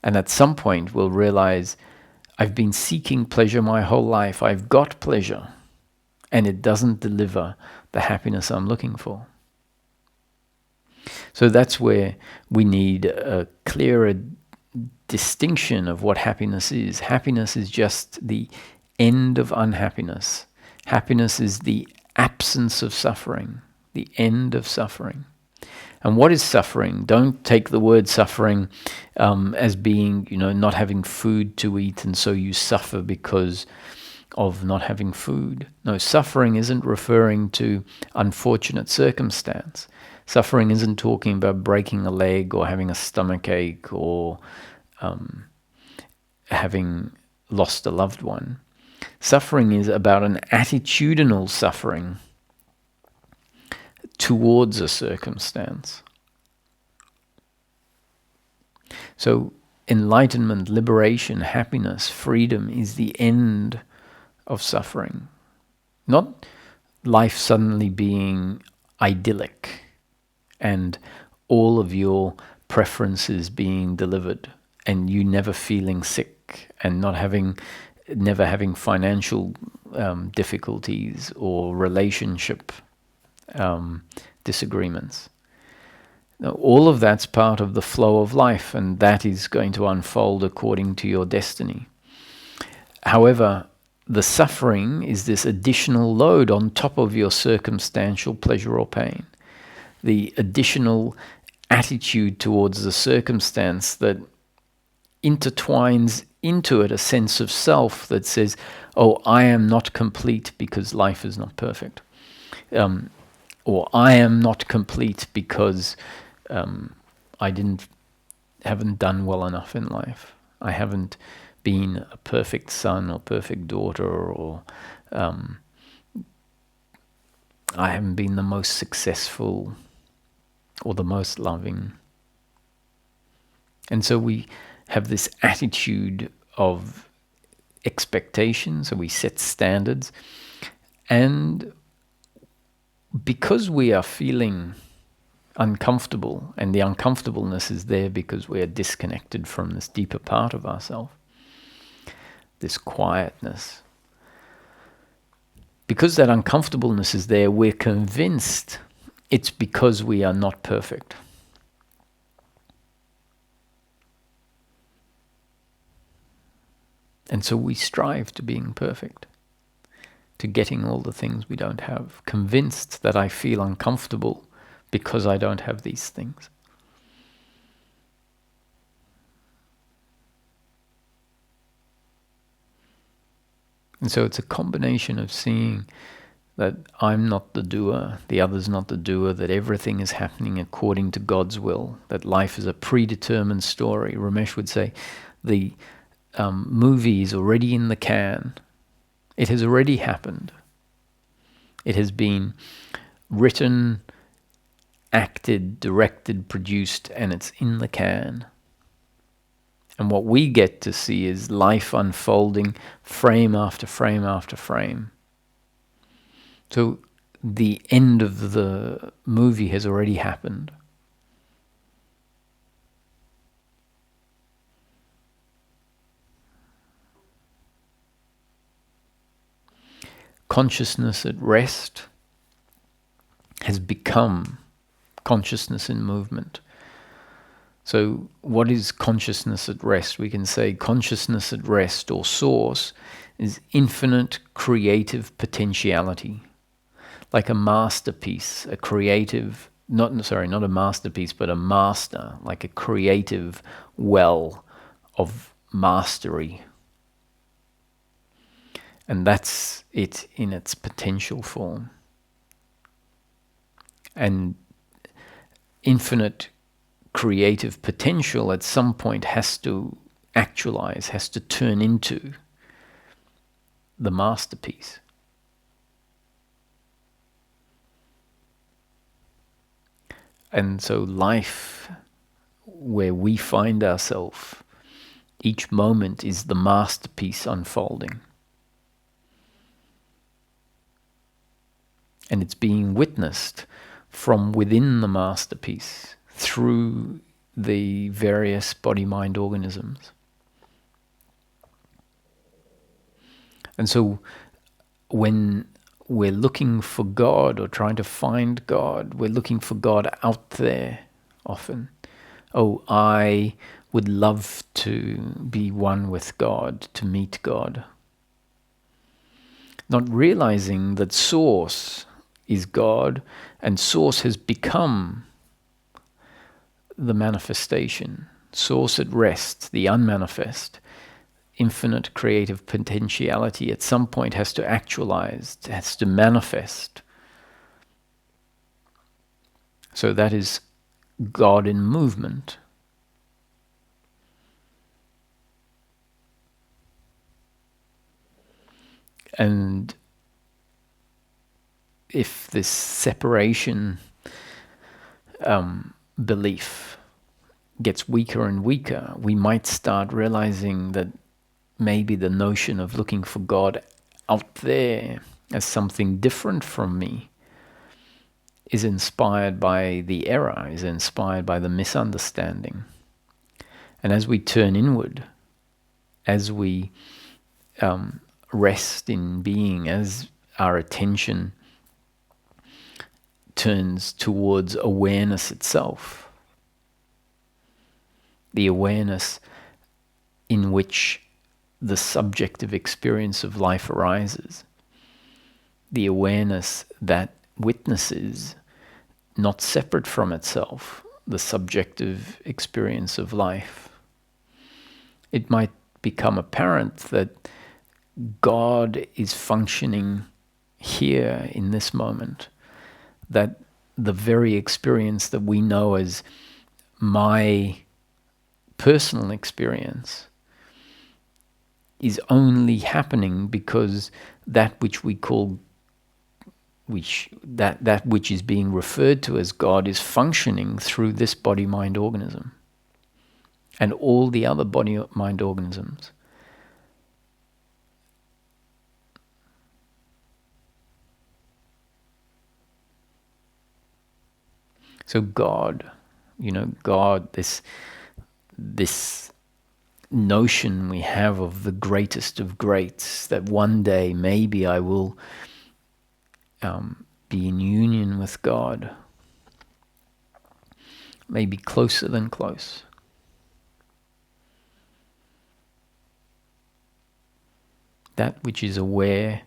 And at some point, we'll realize I've been seeking pleasure my whole life. I've got pleasure, and it doesn't deliver the happiness I'm looking for. So that's where we need a clearer distinction of what happiness is. Happiness is just the end of unhappiness. Happiness is the absence of suffering, the end of suffering. And what is suffering? Don't take the word suffering as being, not having food to eat, and so you suffer because of not having food. No, suffering isn't referring to unfortunate circumstance. Suffering isn't talking about breaking a leg or having a stomach ache or having lost a loved one. Suffering is about an attitudinal suffering towards a circumstance. So enlightenment, liberation, happiness, freedom is the end of suffering. Not life suddenly being idyllic and all of your preferences being delivered and you never feeling sick and never having financial difficulties or relationship disagreements. Now, all of that's part of the flow of life, and that is going to unfold according to your destiny. However, the suffering is this additional load on top of your circumstantial pleasure or pain. the additional attitude towards the circumstance that intertwines into it a sense of self that says, oh, I am not complete because life is not perfect. Or I am not complete because I haven't done well enough in life. I haven't been a perfect son or perfect daughter, or I haven't been the most successful or the most loving. And so we have this attitude of expectation, so we set standards, and because we are feeling uncomfortable, and the uncomfortableness is there because we are disconnected from this deeper part of ourselves, this quietness. Because that uncomfortableness is there, we're convinced it's because we are not perfect. And so we strive to being perfect, to getting all the things we don't have, convinced that I feel uncomfortable because I don't have these things. And so it's a combination of seeing that I'm not the doer, the other's not the doer, that everything is happening according to God's will, that life is a predetermined story. Ramesh would say the movie is already in the can. It has already happened. It has been written, acted, directed, produced, and it's in the can. And what we get to see is life unfolding frame after frame after frame. So the end of the movie has already happened. Consciousness at rest has become consciousness in movement. So what is consciousness at rest? We can say consciousness at rest, or source, is infinite creative potentiality. Like a masterpiece, a creative, not a masterpiece, but a master, like a creative well of mastery. And that's it in its potential form. And infinite creative potential at some point has to actualize, has to turn into the masterpiece. And so life, where we find ourselves, each moment is the masterpiece unfolding. And it's being witnessed from within the masterpiece through the various body-mind organisms. And so when we're looking for God or trying to find God, we're looking for God out there often. Oh, I would love to be one with God, to meet God. Not realizing that Source is God, and Source has become the manifestation. Source at rest, the unmanifest, infinite creative potentiality at some point has to actualize, has to manifest. So that is God in movement. And if this separation belief gets weaker and weaker, we might start realizing that maybe the notion of looking for God out there as something different from me is inspired by the error, is inspired by the misunderstanding. And as we turn inward, as we rest in being, as our attention turns towards awareness itself, the awareness in which the subjective experience of life arises, the awareness that witnesses not separate from itself, the subjective experience of life, it might become apparent that God is functioning here in this moment, that the very experience that we know as my personal experience is only happening because that which we call that which is being referred to as God is functioning through this body-mind organism and all the other body-mind organisms. So God, God, this notion we have of the greatest of greats, that one day maybe I will be in union with God, maybe closer than close. That which is aware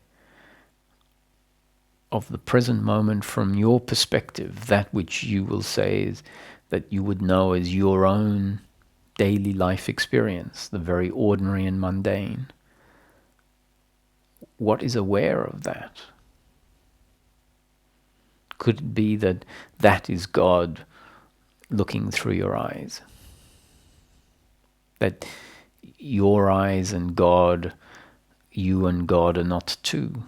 of the present moment from your perspective, that which you will say is that you would know as your own daily life experience, the very ordinary and mundane. What is aware of that? Could it be that that is God looking through your eyes? That your eyes and God, you and God are not two?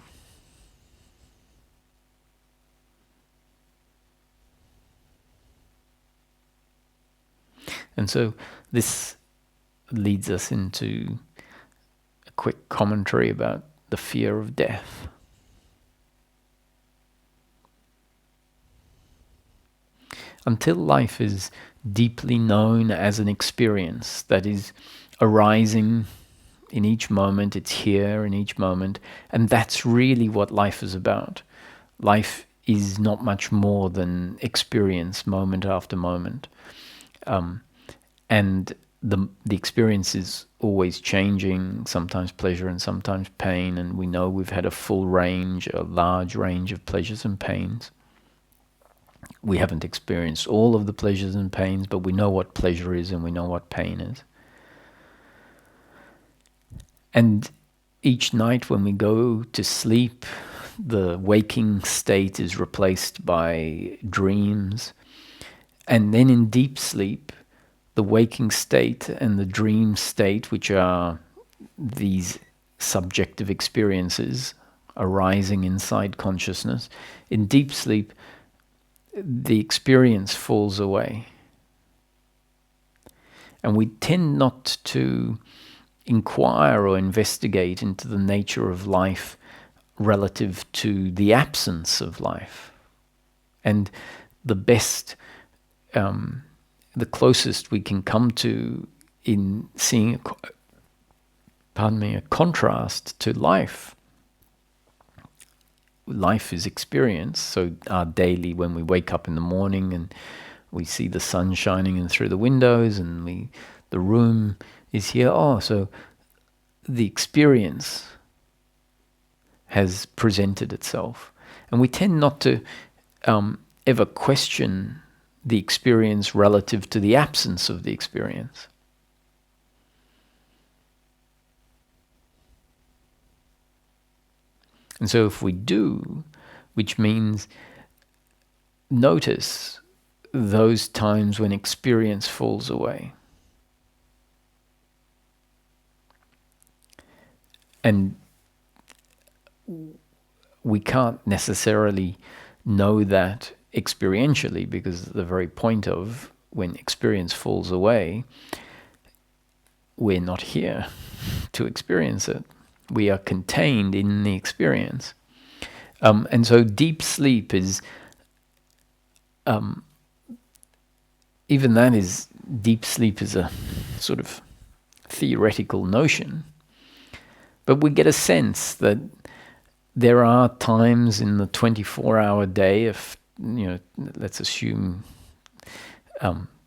And so this leads us into a quick commentary about the fear of death. Until life is deeply known as an experience that is arising in each moment, it's here in each moment, and that's really what life is about. Life is not much more than experience moment after moment. And the experience is always changing, sometimes pleasure and sometimes pain, and we know we've had a large range of pleasures and pains. We haven't experienced all of the pleasures and pains, but we know what pleasure is and we know what pain is. And each night when we go to sleep, the waking state is replaced by dreams. And then in deep sleep, the waking state and the dream state, which are these subjective experiences arising inside consciousness, in deep sleep, the experience falls away. And we tend not to inquire or investigate into the nature of life relative to the absence of life. And the best, the closest we can come to in seeing a contrast to life. Life is experience, so our daily, when we wake up in the morning and we see the sun shining in through the windows and the room is here, so the experience has presented itself. And we tend not to ever question the experience relative to the absence of the experience. And so if we do, which means notice those times when experience falls away. And we can't necessarily know that experientially, because the very point of when experience falls away, we're not here to experience it. We are contained in the experience. And so deep sleep is, deep sleep is a sort of theoretical notion, but we get a sense that there are times in the 24-hour day, if, let's assume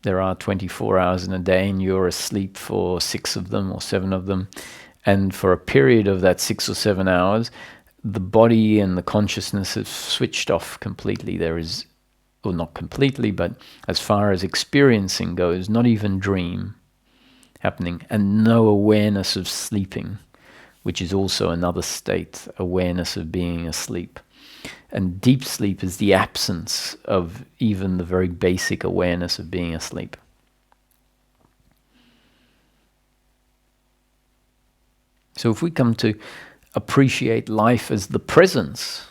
there are 24 hours in a day and you're asleep for 6 of them or 7 of them, and for a period of that 6 or 7 hours, the body and the consciousness have switched off completely. There is or not completely, but as far as experiencing goes, not even dream happening, and no awareness of sleeping, which is also another state, awareness of being asleep. And deep sleep is the absence of even the very basic awareness of being asleep. So if we come to appreciate life as the presence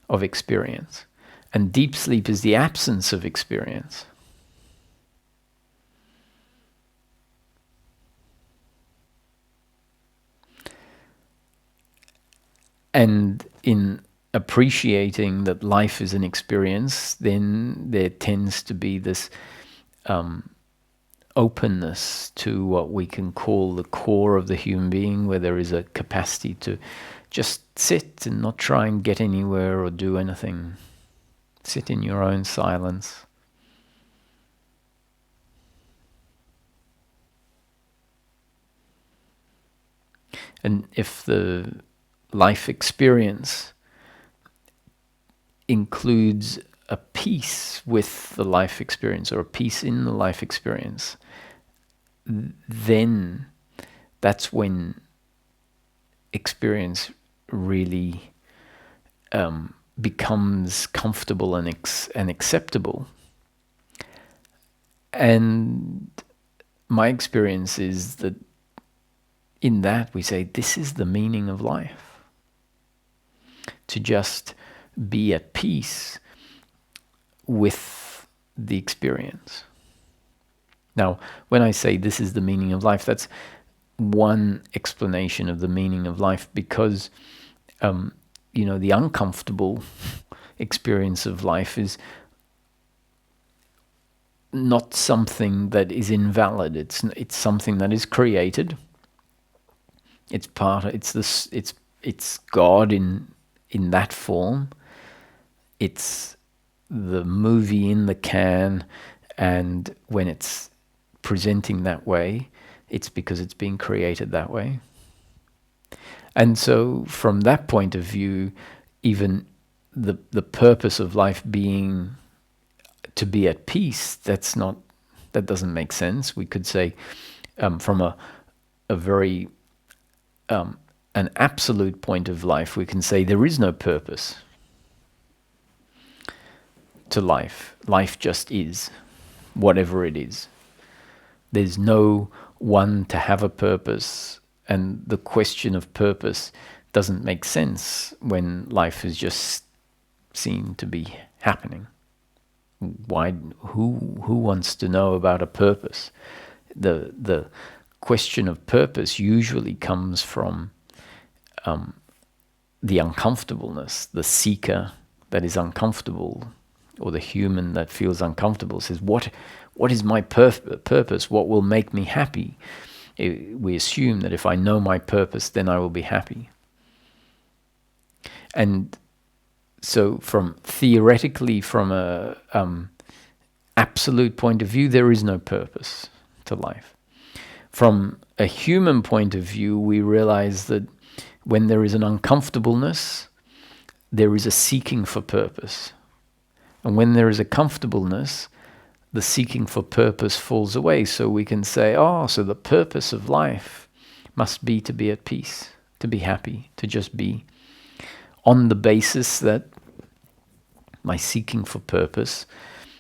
of experience, and deep sleep is the absence of experience, and in appreciating that life is an experience, then there tends to be this openness to what we can call the core of the human being, where there is a capacity to just sit and not try and get anywhere or do anything. Sit in your own silence. And if the life experience includes a peace with the life experience, or a peace in the life experience, then that's when experience really becomes comfortable and acceptable. And my experience is that in that we say, this is the meaning of life. To just be at peace with the experience. Now, when I say this is the meaning of life, that's one explanation of the meaning of life, because the uncomfortable experience of life is not something that is invalid. It's something that is created. It's God in that form. It's the movie in the can, and when it's presenting that way, it's because it's being created that way. And so from that point of view, even the purpose of life being to be at peace, that doesn't make sense. We could say from a very an absolute point of life, we can say there is no purpose to life. Life just is, whatever it is. There's no one to have a purpose, and the question of purpose doesn't make sense when life is just seen to be happening. Why? Who wants to know about a purpose? The question of purpose usually comes from the uncomfortableness. The seeker that is uncomfortable, or the human that feels uncomfortable, says, what is my purpose? What will make me happy? We assume that if I know my purpose, then I will be happy. And so theoretically, from a absolute point of view, there is no purpose to life. From a human point of view, we realize that when there is an uncomfortableness, there is a seeking for purpose. And when there is a comfortableness, the seeking for purpose falls away. So we can say, so the purpose of life must be to be at peace, to be happy, to just be, on the basis that my seeking for purpose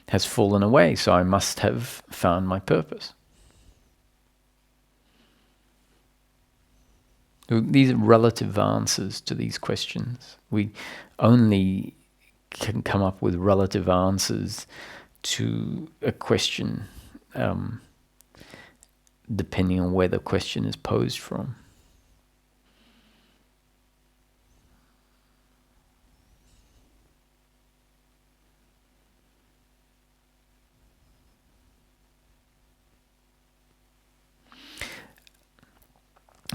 has fallen away. So I must have found my purpose. These are relative answers to these questions. We only can come up with relative answers to a question depending on where the question is posed from.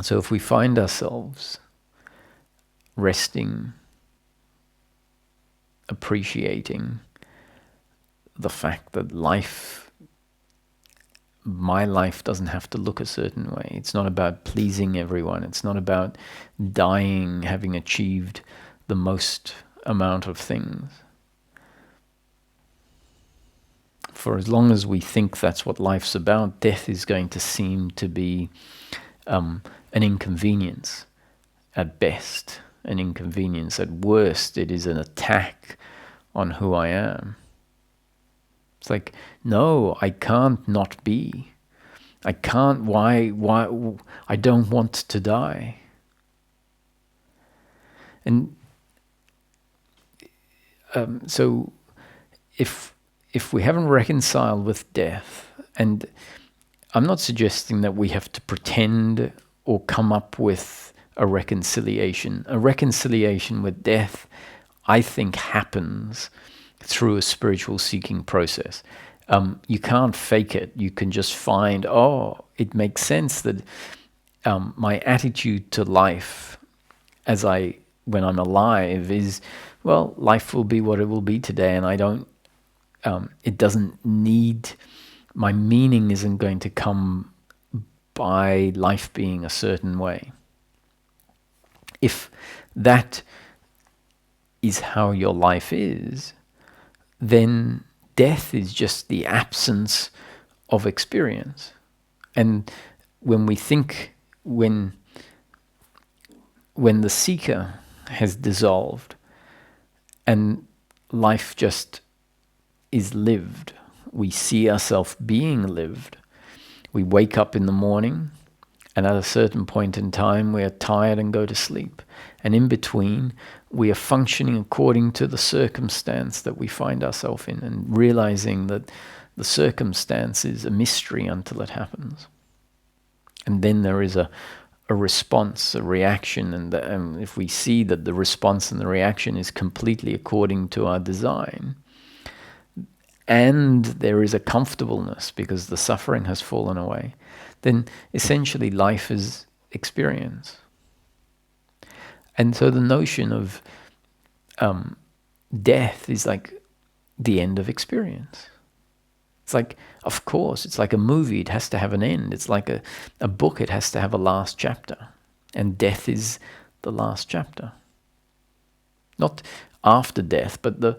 So if we find ourselves resting, appreciating the fact that my life doesn't have to look a certain way. It's not about pleasing everyone. It's not about dying, having achieved the most amount of things. for as long as we think that's what life's about, death is going to seem to be an inconvenience at best, an inconvenience at worst. It is an attack on who I am. It's like, no, I can't not be. I can't, why, I don't want to die. And so if we haven't reconciled with death, and I'm not suggesting that we have to pretend or come up with a reconciliation. A reconciliation with death, I think, happens through a spiritual seeking process. You can't fake it. You can just find, it makes sense that my attitude to life when I'm alive is, well, life will be what it will be today, and I don't, it doesn't need, my meaning isn't going to come by life being a certain way. If that is how your life is, then death is just the absence of experience. And when we think, when the seeker has dissolved and life just is lived, we see ourselves being lived. We wake up in the morning, and at a certain point in time we are tired and go to sleep. And in between, we are functioning according to the circumstance that we find ourselves in, and realizing that the circumstance is a mystery until it happens. And then there is a response, a reaction, and if we see that the response and the reaction is completely according to our design, and there is a comfortableness because the suffering has fallen away, then essentially life is experience. And so the notion of death is like the end of experience. It's like, of course, it's like a movie, it has to have an end. It's like a book, it has to have a last chapter. And death is the last chapter. Not after death, but the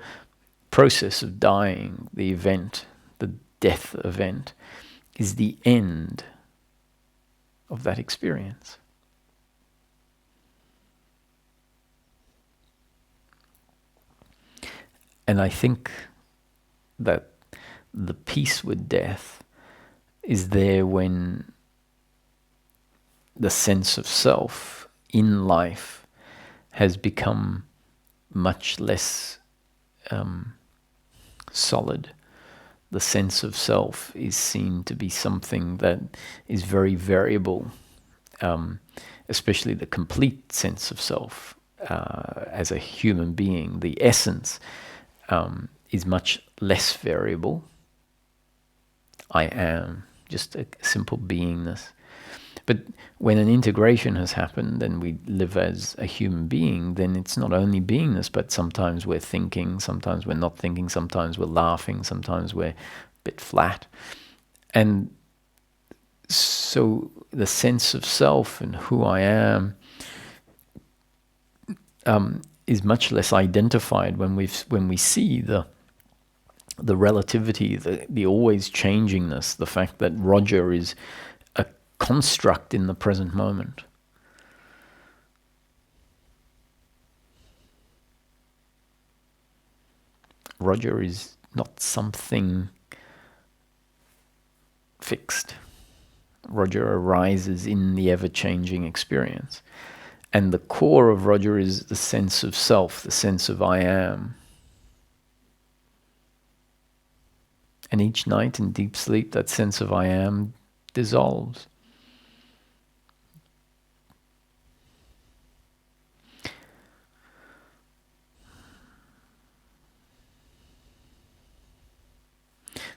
process of dying, the event, the death event, is the end of that experience. And I think that the peace with death is there when the sense of self in life has become much less solid. The sense of self is seen to be something that is very variable, especially the complete sense of self as a human being. The essence is much less variable. I am just a simple beingness. But when an integration has happened and we live as a human being, then it's not only beingness, but sometimes we're thinking, sometimes we're not thinking, sometimes we're laughing, sometimes we're a bit flat. And so the sense of self and who I am is much less identified when we see the relativity, the always changingness, the fact that Roger is a construct in the present moment. Roger is not something fixed. Roger arises in the ever-changing experience. And the core of Roger is the sense of self, the sense of I am. And each night in deep sleep, that sense of I am dissolves.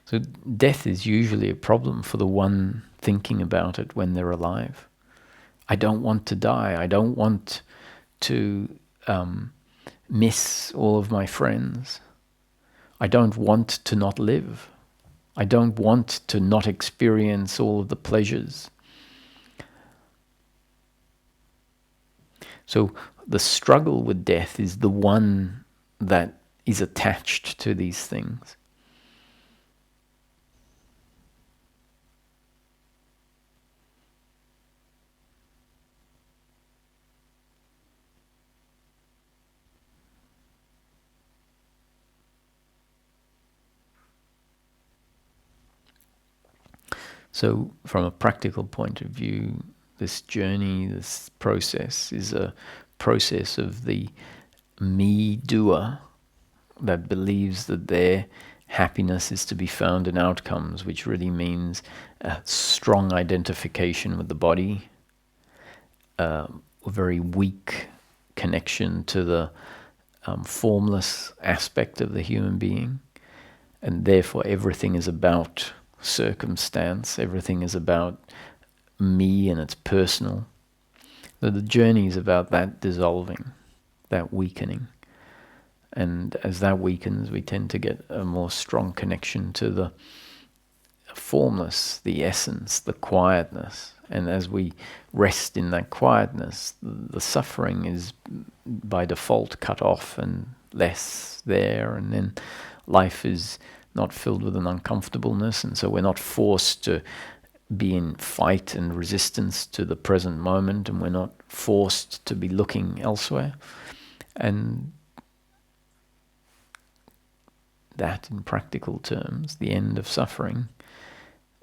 So death is usually a problem for the one thinking about it when they're alive. I don't want to die. I don't want to miss all of my friends. I don't want to not live. I don't want to not experience all of the pleasures. So the struggle with death is the one that is attached to these things. So from a practical point of view, this journey, this process is a process of the me doer that believes that their happiness is to be found in outcomes, which really means a strong identification with the body, a very weak connection to the formless aspect of the human being, and therefore everything is about circumstance, everything is about me and it's personal. So the journey is about that dissolving, that weakening. And as that weakens, we tend to get a more strong connection to the formless, the essence, the quietness. And as we rest in that quietness, the suffering is by default cut off and less there. And then life is not filled with an uncomfortableness. And so we're not forced to be in fight and resistance to the present moment. And we're not forced to be looking elsewhere. And that, in practical terms, the end of suffering,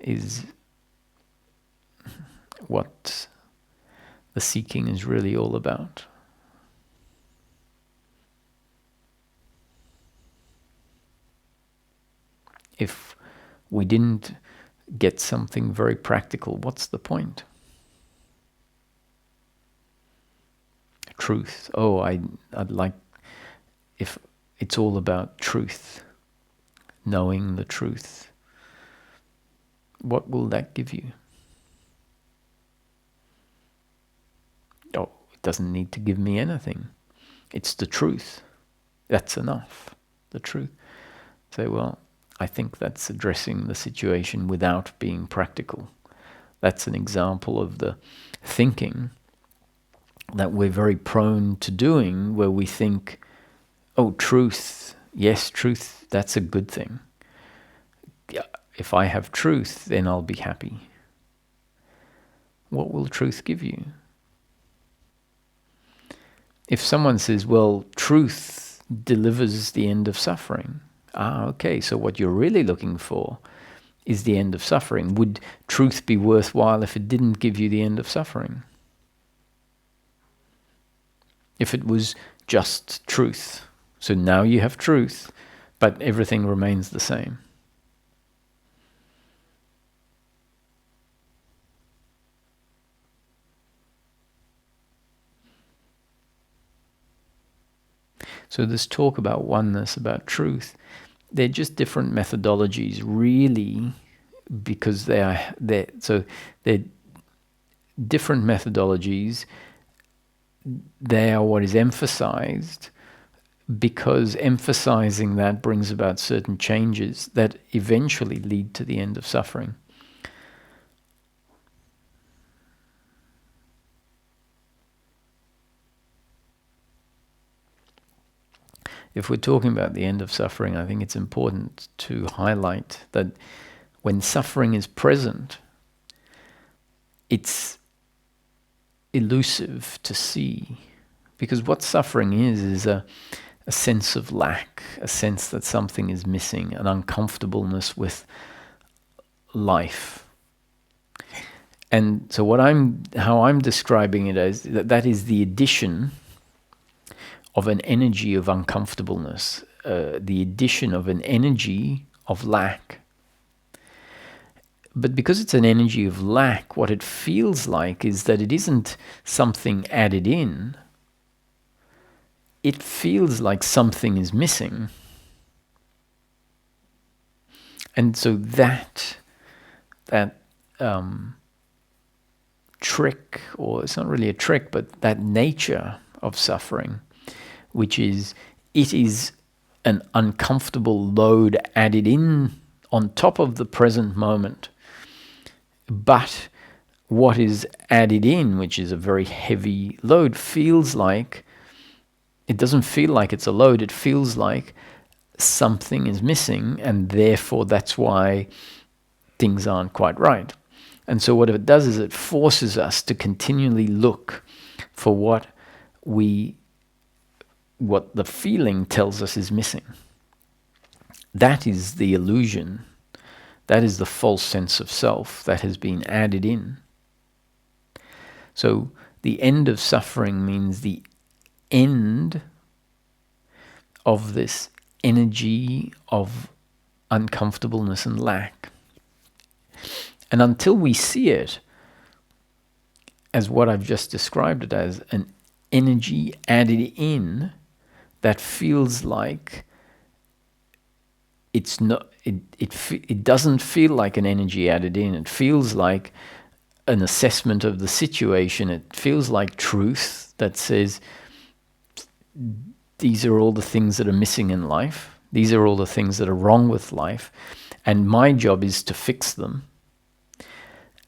is what the seeking is really all about. If we didn't get something very practical, what's the point? Truth. Oh, I'd like, if it's all about truth, knowing the truth, what will that give you? Oh, it doesn't need to give me anything. It's the truth. That's enough. The truth. Say, well, I think that's addressing the situation without being practical. That's an example of the thinking that we're very prone to doing, where we think, oh, truth, yes, truth, that's a good thing. If I have truth, then I'll be happy. What will truth give you? If someone says, well, truth delivers the end of suffering. Okay, so what you're really looking for is the end of suffering. Would truth be worthwhile if it didn't give you the end of suffering? If it was just truth. So now you have truth, but everything remains the same. So this talk about oneness, about truth, they're just different methodologies, really, because they're different methodologies. They are what is emphasized, because emphasizing that brings about certain changes that eventually lead to the end of suffering. If we're talking about the end of suffering, I think it's important to highlight that when suffering is present, it's elusive to see. Because what suffering is a sense of lack, a sense that something is missing, an uncomfortableness with life. And so how I'm describing it as that is the addition of an energy of uncomfortableness, the addition of an energy of lack. But because it's an energy of lack, what it feels like is that it isn't something added in. It feels like something is missing. And so that trick, or it's not really a trick, but that nature of suffering, which is, it is an uncomfortable load added in on top of the present moment. But what is added in, which is a very heavy load, feels like, it doesn't feel like it's a load, it feels like something is missing, and therefore that's why things aren't quite right. And so what it does is it forces us to continually look for what the feeling tells us is missing. That is the illusion That is the false sense of self that has been added in. So the end of suffering means the end of this energy of uncomfortableness and lack. And until we see it as what I've just described it as, an energy added in that feels like it's not, it doesn't feel like an energy added in. It feels like an assessment of the situation. It feels like truth that says, these are all the things that are missing in life. These are all the things that are wrong with life. And my job is to fix them.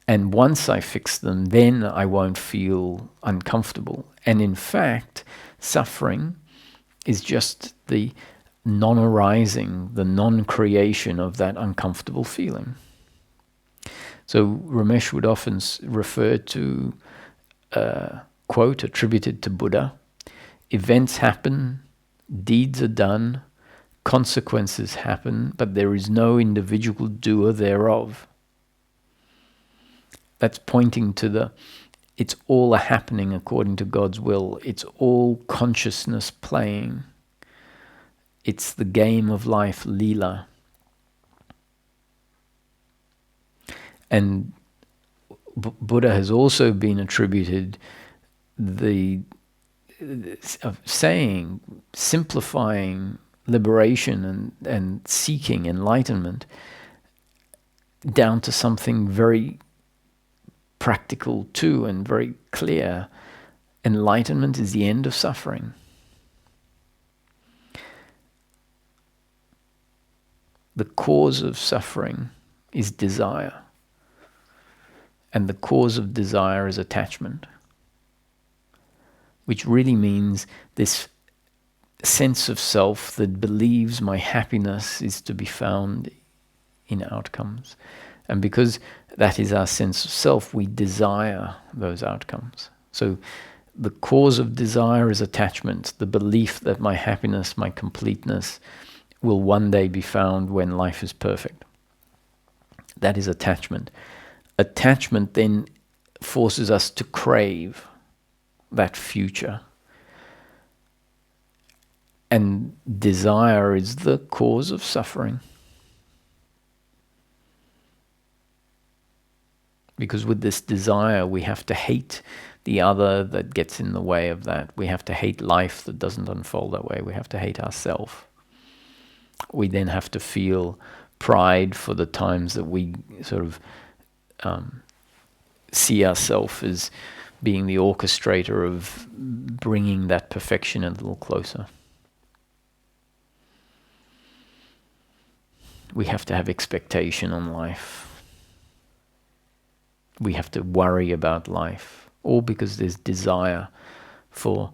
And once I fix them, then I won't feel uncomfortable. And in fact, suffering is just the non-arising, the non-creation of that uncomfortable feeling. So Ramesh would often refer to a quote attributed to Buddha: events happen, deeds are done, consequences happen, but there is no individual doer thereof. That's pointing to it's all a happening according to God's will. It's all consciousness playing. It's the game of life, Leela. And Buddha has also been attributed saying, simplifying liberation and seeking enlightenment down to something very practical too and very clear. Enlightenment is the end of suffering. The cause of suffering is desire, and the cause of desire is attachment, which really means this sense of self that believes my happiness is to be found in outcomes. And because that is our sense of self, we desire those outcomes. So the cause of desire is attachment, the belief that my happiness, my completeness will one day be found when life is perfect. That is attachment. Attachment then forces us to crave that future. And desire is the cause of suffering. Because with this desire, we have to hate the other that gets in the way of that. We have to hate life that doesn't unfold that way. We have to hate ourselves. We then have to feel pride for the times that we sort of see ourselves as being the orchestrator of bringing that perfection a little closer. We have to have expectation on life. We have to worry about life, all because there's desire for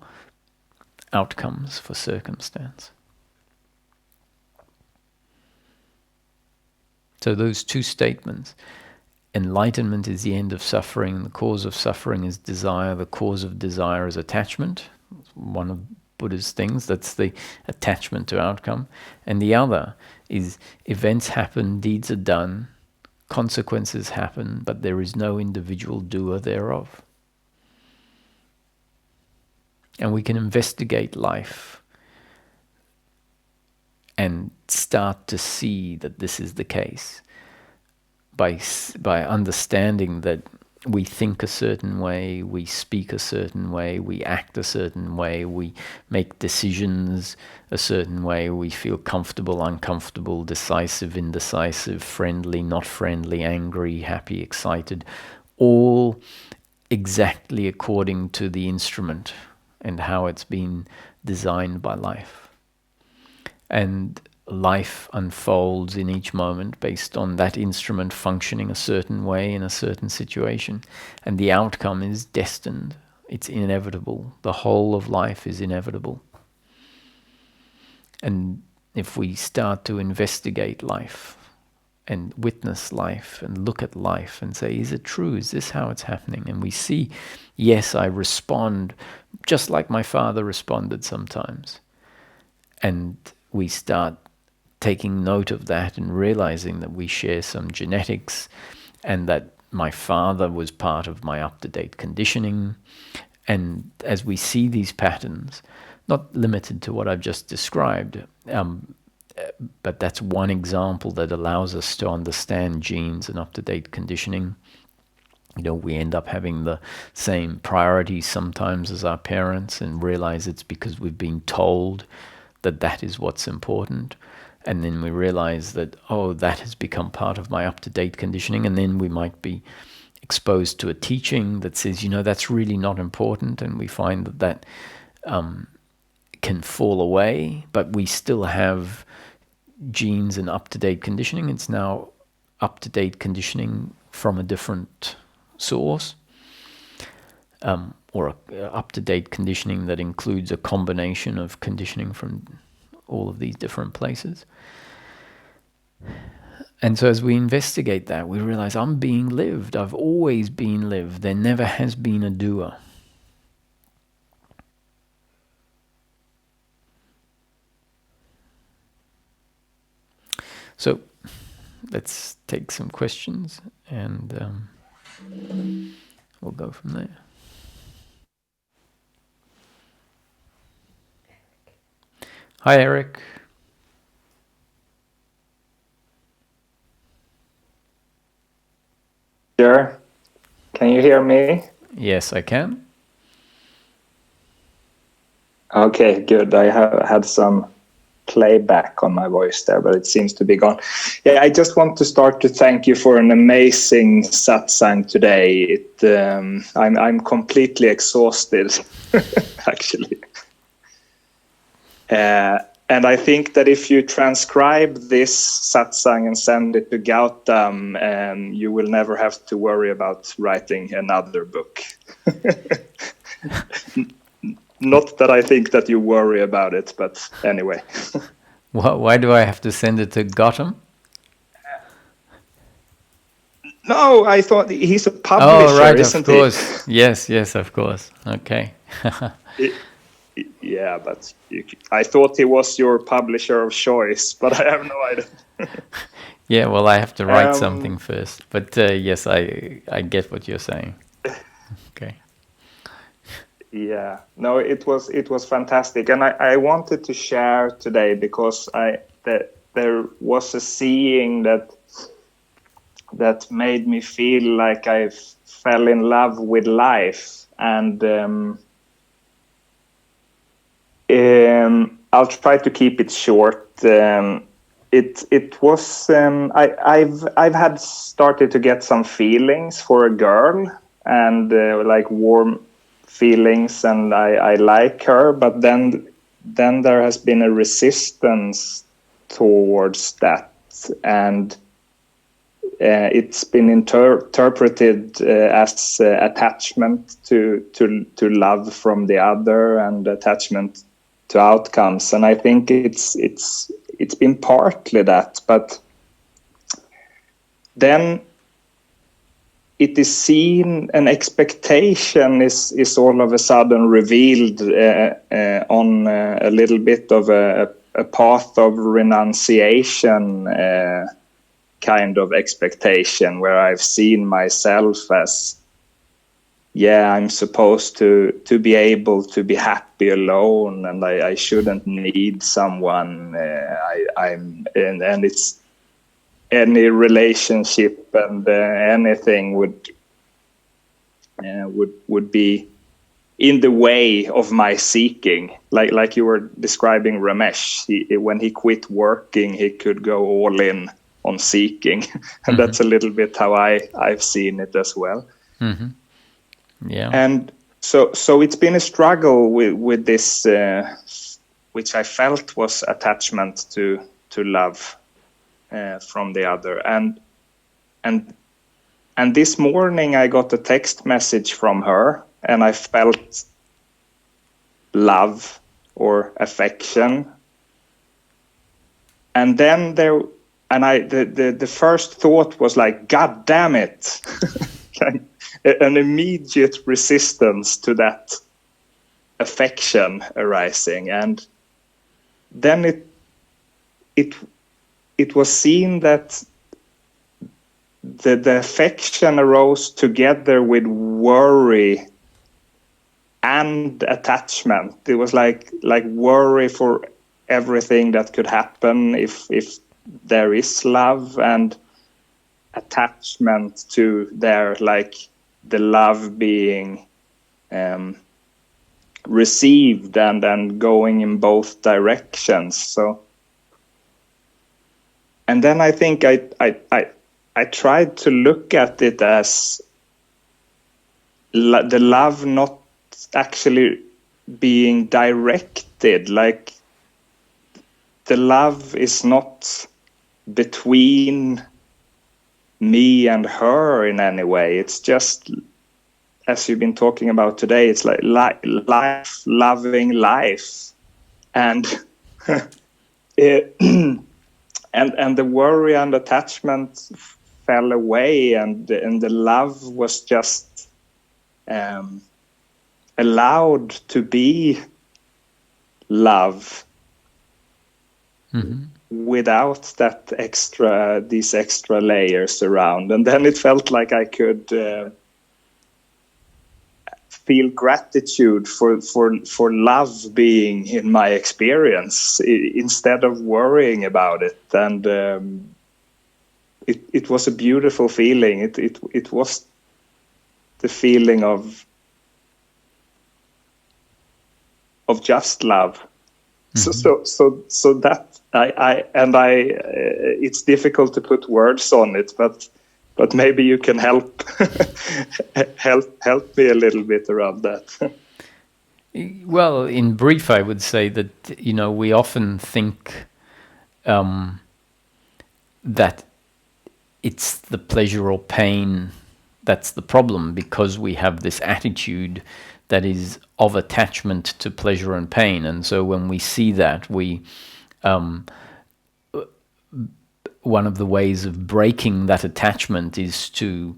outcomes, for circumstance. So those two statements, enlightenment is the end of suffering, the cause of suffering is desire, the cause of desire is attachment. One of Buddha's things, that's the attachment to outcome. And the other is events happen, deeds are done, consequences happen, but there is no individual doer thereof. And we can investigate life and start to see that this is the case by understanding that we think a certain way, we speak a certain way, we act a certain way, we make decisions a certain way, we feel comfortable, uncomfortable, decisive, indecisive, friendly, not friendly, angry, happy, excited, all exactly according to the instrument and how it's been designed by life. And life unfolds in each moment based on that instrument functioning a certain way in a certain situation. And the outcome is destined. It's inevitable. The whole of life is inevitable. And if we start to investigate life and witness life and look at life and say, is it true? Is this how it's happening? And we see, yes, I respond just like my father responded sometimes. And we start taking note of that and realizing that we share some genetics, and that my father was part of my up-to-date conditioning. And as we see these patterns, not limited to what I've just described, but that's one example that allows us to understand genes and up-to-date conditioning. We end up having the same priorities sometimes as our parents, and realize it's because we've been told that that is what's important. And then we realize that, that has become part of my up-to-date conditioning. And then we might be exposed to a teaching that says, that's really not important. And we find that can fall away, but we still have genes and up-to-date conditioning. It's now up-to-date conditioning from a different source, or up-to-date conditioning that includes a combination of conditioning from all of these different places. And so as we investigate that, we realize I'm being lived. I've always been lived. There never has been a doer. So let's take some questions, and we'll go from there. Hi, Eric. Sure. Can you hear me? Yes, I can. Okay, good. I had some playback on my voice there, but it seems to be gone. Yeah, I just want to start to thank you for an amazing satsang today. I'm completely exhausted, actually. And I think that if you transcribe this satsang and send it to Gautam, you will never have to worry about writing another book. Not that I think that you worry about it, but anyway. Why do I have to send it to Gautam? No, I thought he's a publisher, right, isn't of course. He? Yes, of course. Okay. Yeah, but I thought he was your publisher of choice, but I have no idea. Yeah, well, I have to write something first. But yes, I get what you're saying. Okay. Yeah, no, it was fantastic, and I wanted to share today because there was a seeing that made me feel like I fell in love with life, and I'll try to keep it short. It was I've had started to get some feelings for a girl, and like warm feelings, and I like her, but then there has been a resistance towards that, and it's been interpreted as attachment to love from the other, and attachment to outcomes. And I think it's been partly that, but then it is seen, an expectation is all of a sudden revealed on a little bit of a path of renunciation kind of expectation, where I've seen myself as, I'm supposed to be able to be happy alone, and I shouldn't need someone. And it's any relationship and anything would be in the way of my seeking. Like you were describing Ramesh, when he quit working, he could go all in on seeking, and that's a little bit how I've seen it as well. Mm-hmm. Yeah. And so it's been a struggle with this, which I felt was attachment to love from the other. And this morning I got a text message from her, and I felt love or affection. And then the first thought was like, God damn it. An immediate resistance to that affection arising, and then it was seen that the affection arose together with worry and attachment. It was like worry for everything that could happen if there is love, and attachment to their, like, the love being received and going in both directions. So, and then I think I tried to look at it as the love not actually being directed, like the love is not between me and her in any way. It's just, as you've been talking about today, it's like life loving life, and and the worry and attachment fell away, and the love was just allowed to be love, without that these extra layers around. And then it felt like I could feel gratitude for love being in my experience, instead of worrying about it. And it was a beautiful feeling. It was the feeling of just love. So that I it's difficult to put words on it, but maybe you can help help me a little bit around that. Well, in brief, I would say that, we often think that it's the pleasure or pain that's the problem, because we have this attitude that is of attachment to pleasure and pain. And so when we see that, we one of the ways of breaking that attachment is to,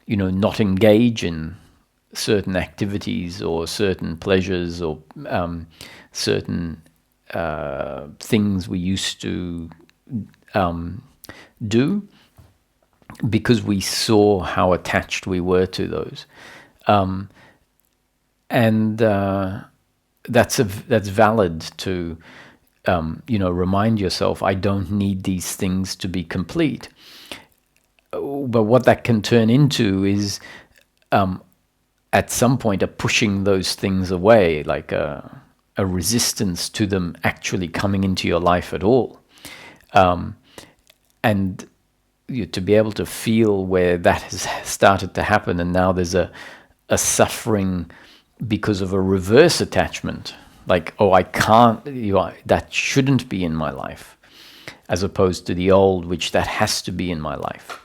not engage in certain activities or certain pleasures or certain things we used to do, because we saw how attached we were to those. And that's valid to remind yourself, I don't need these things to be complete. But what that can turn into is at some point a pushing those things away, like a resistance to them actually coming into your life at all. And to be able to feel where that has started to happen, and now there's a suffering because of a reverse attachment, like, oh, I can't, that shouldn't be in my life, as opposed to the old, which that has to be in my life.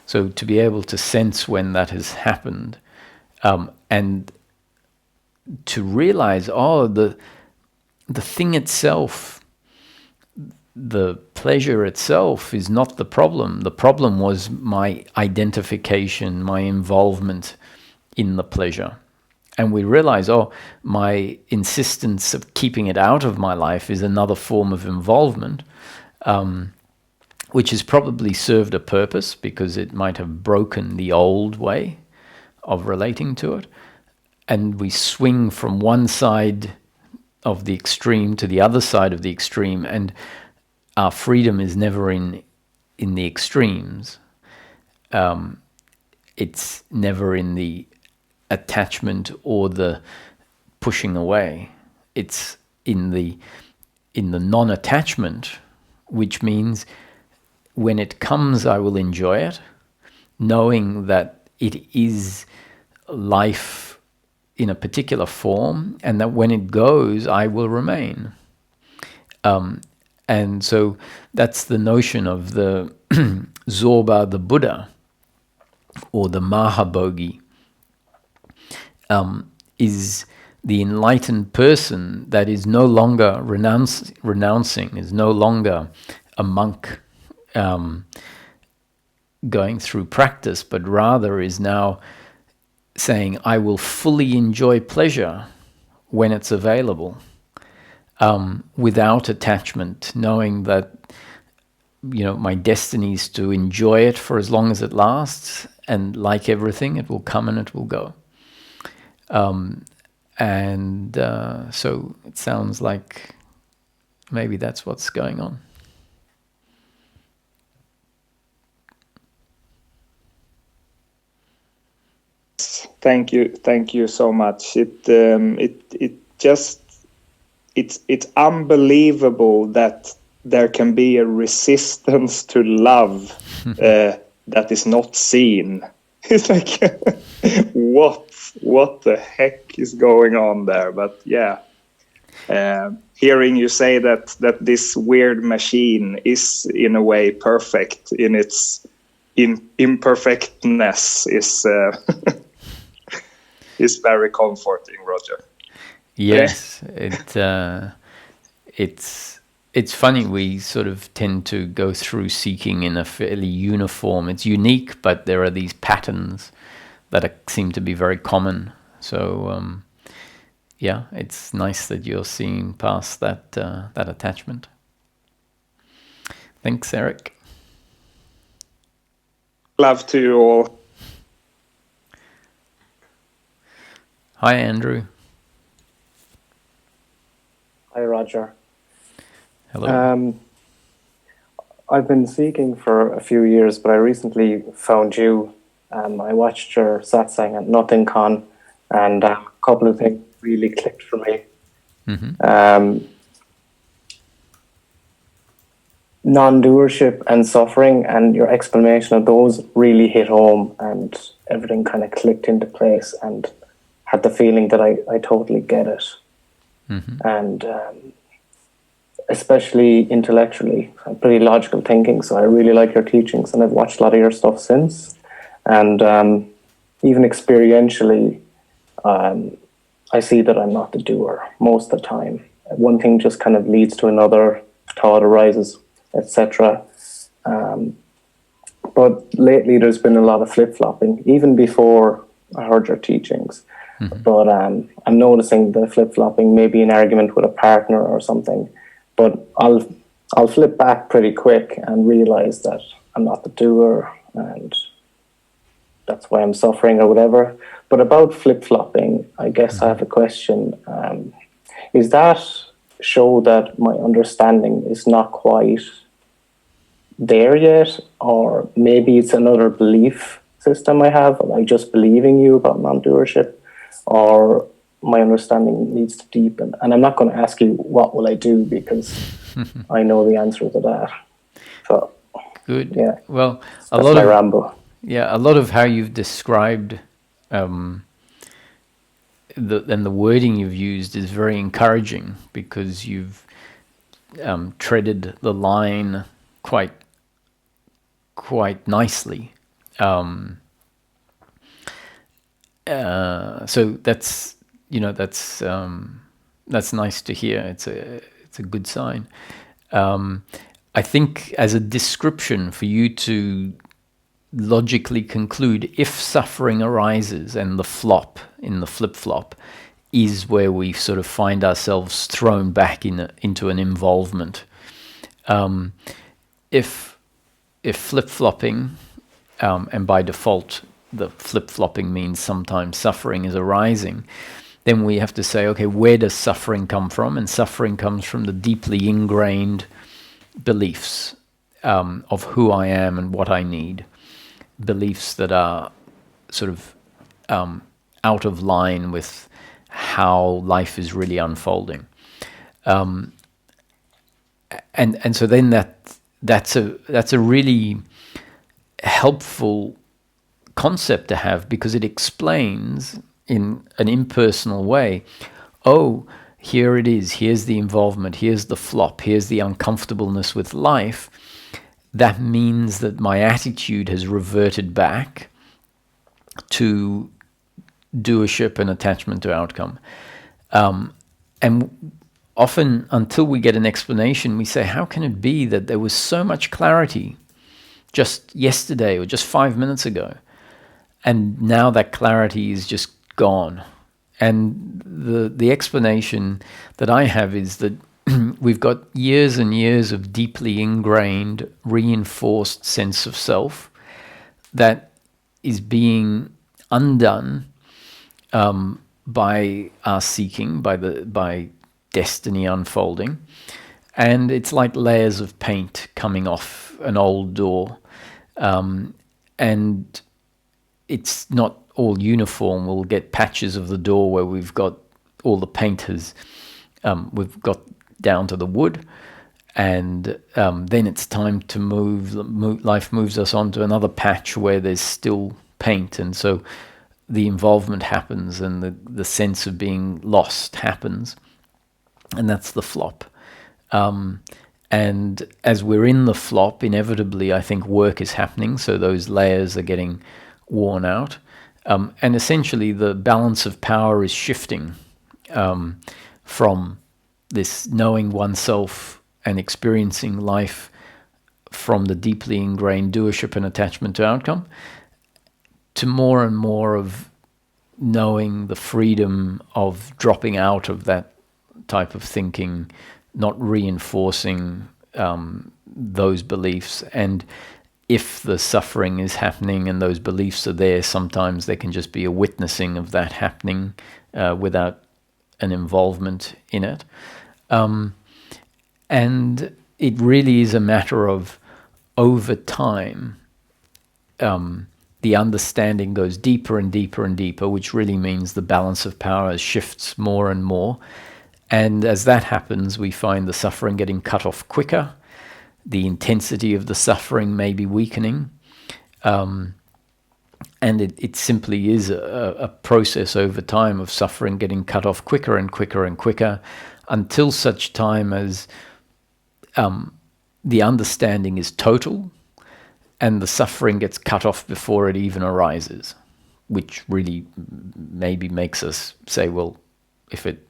So to be able to sense when that has happened, and to realize, the thing itself, the pleasure itself is not the problem. The problem was my identification, my involvement in the pleasure. And we realize, my insistence of keeping it out of my life is another form of involvement, which has probably served a purpose, because it might have broken the old way of relating to it. And we swing from one side of the extreme to the other side of the extreme, and our freedom is never in the extremes. It's never in the attachment or the pushing away. It's in the non-attachment, which means when it comes, I will enjoy it, knowing that it is life in a particular form, and that when it goes, I will remain. And so that's the notion of the Zorba, the Buddha, or the Mahabodhi, is the enlightened person that is no longer renouncing, is no longer a monk going through practice, but rather is now saying, I will fully enjoy pleasure when it's available, without attachment, knowing that my destiny is to enjoy it for as long as it lasts, and like everything, it will come and it will go. So it sounds like maybe that's what's going on. Thank you so much. It's unbelievable that there can be a resistance to love that is not seen. It's like, what the heck is going on there? But yeah, hearing you say that this weird machine is in a way perfect in its imperfectness is is very comforting, Roger. Yes, it's funny. We sort of tend to go through seeking in a fairly uniform. It's unique, but there are these patterns that seem to be very common. So yeah, it's nice that you're seeing past that attachment. Thanks, Eric. Love to you all. Hi, Andrew. Hi, Roger. Hello. I've been seeking for a few years, but I recently found you. I watched your satsang at Nothing Con, and a couple of things really clicked for me. Non-doership and suffering, and your explanation of those really hit home, and everything kind of clicked into place, and had the feeling that I totally get it. And especially intellectually, I'm pretty logical thinking, so I really like your teachings, and I've watched a lot of your stuff since. And even experientially, I see that I'm not the doer most of the time. One thing just kind of leads to another, thought arises, etc. But lately there's been a lot of flip-flopping, even before I heard your teachings. But I'm noticing the flip-flopping, maybe an argument with a partner or something. But I'll flip back pretty quick and realize that I'm not the doer, and that's why I'm suffering or whatever. But about flip-flopping, I guess I have a question. Is that show that my understanding is not quite there yet? Or maybe it's another belief system I have, like just believing you about non-doership? Or my understanding needs to deepen? And I'm not going to ask you what will I do, because I know the answer to that. So good. Yeah. Well, That's my ramble. Yeah, a lot of how you've described and the wording you've used is very encouraging, because you've treaded the line quite nicely. So that's nice to hear. It's a good sign. I think as a description for you to logically conclude, if suffering arises and the flop in the flip-flop is where we sort of find ourselves thrown back into an involvement. If flip-flopping, and by default the flip-flopping means sometimes suffering is arising, then we have to say, okay, where does suffering come from? And suffering comes from the deeply ingrained beliefs of who I am and what I need. Beliefs that are sort of out of line with how life is really unfolding. And so then that's a really helpful concept to have, because it explains in an impersonal way, oh, here it is, here's the involvement, here's the flop, here's the uncomfortableness with life. That means that my attitude has reverted back to doership and attachment to outcome. And often, until we get an explanation, we say, how can it be that there was so much clarity just yesterday or just 5 minutes ago, and now that clarity is just gone? And the explanation that I have is that we've got years and years of deeply ingrained, reinforced sense of self that is being undone by our seeking, by destiny unfolding. And it's like layers of paint coming off an old door. And it's not all uniform. We'll get patches of the door where we've got all the paint we've got down to the wood. And then it's time to move. Life moves us on to another patch where there's still paint. And so the involvement happens and the sense of being lost happens. And that's the flop. And as we're in the flop, inevitably, I think work is happening. So those layers are getting worn out. And essentially, the balance of power is shifting from this knowing oneself and experiencing life from the deeply ingrained doership and attachment to outcome to more and more of knowing the freedom of dropping out of that type of thinking, not reinforcing those beliefs. And if the suffering is happening and those beliefs are there, sometimes there can just be a witnessing of that happening without an involvement in it. And it really is a matter of, over time, the understanding goes deeper and deeper and deeper, which really means the balance of power shifts more and more. And as that happens, we find the suffering getting cut off quicker. The intensity of the suffering may be weakening. And it simply is a process over time of suffering getting cut off quicker and quicker and quicker until such time as the understanding is total and the suffering gets cut off before it even arises, which really maybe makes us say, well, if it's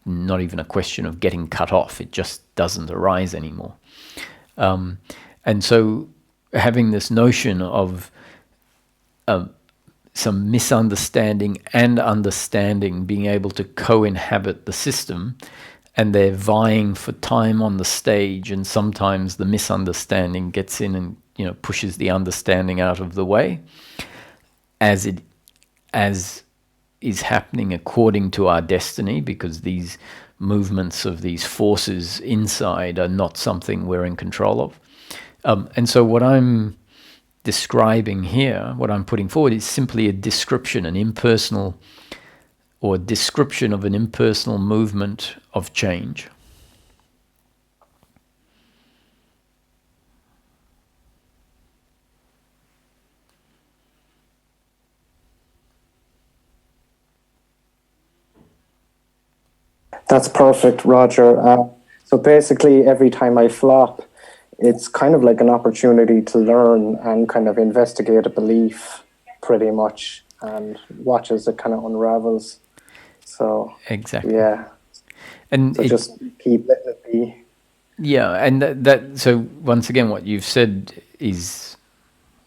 not even a question of getting cut off, it just doesn't arise anymore. And so having this notion of some misunderstanding and understanding being able to co-inhabit the system, and they're vying for time on the stage, and sometimes the misunderstanding gets in and pushes the understanding out of the way, as is happening according to our destiny, because these movements of these forces inside are not something we're in control of. And so what I'm describing here, what I'm putting forward, is simply a description, an impersonal or description of an impersonal movement of change. That's perfect, Roger. So basically, every time I flop, it's kind of like an opportunity to learn and kind of investigate a belief, pretty much, and watch as it kind of unravels. So exactly, yeah, and so just keep letting it be. Yeah, and that. So once again, what you've said is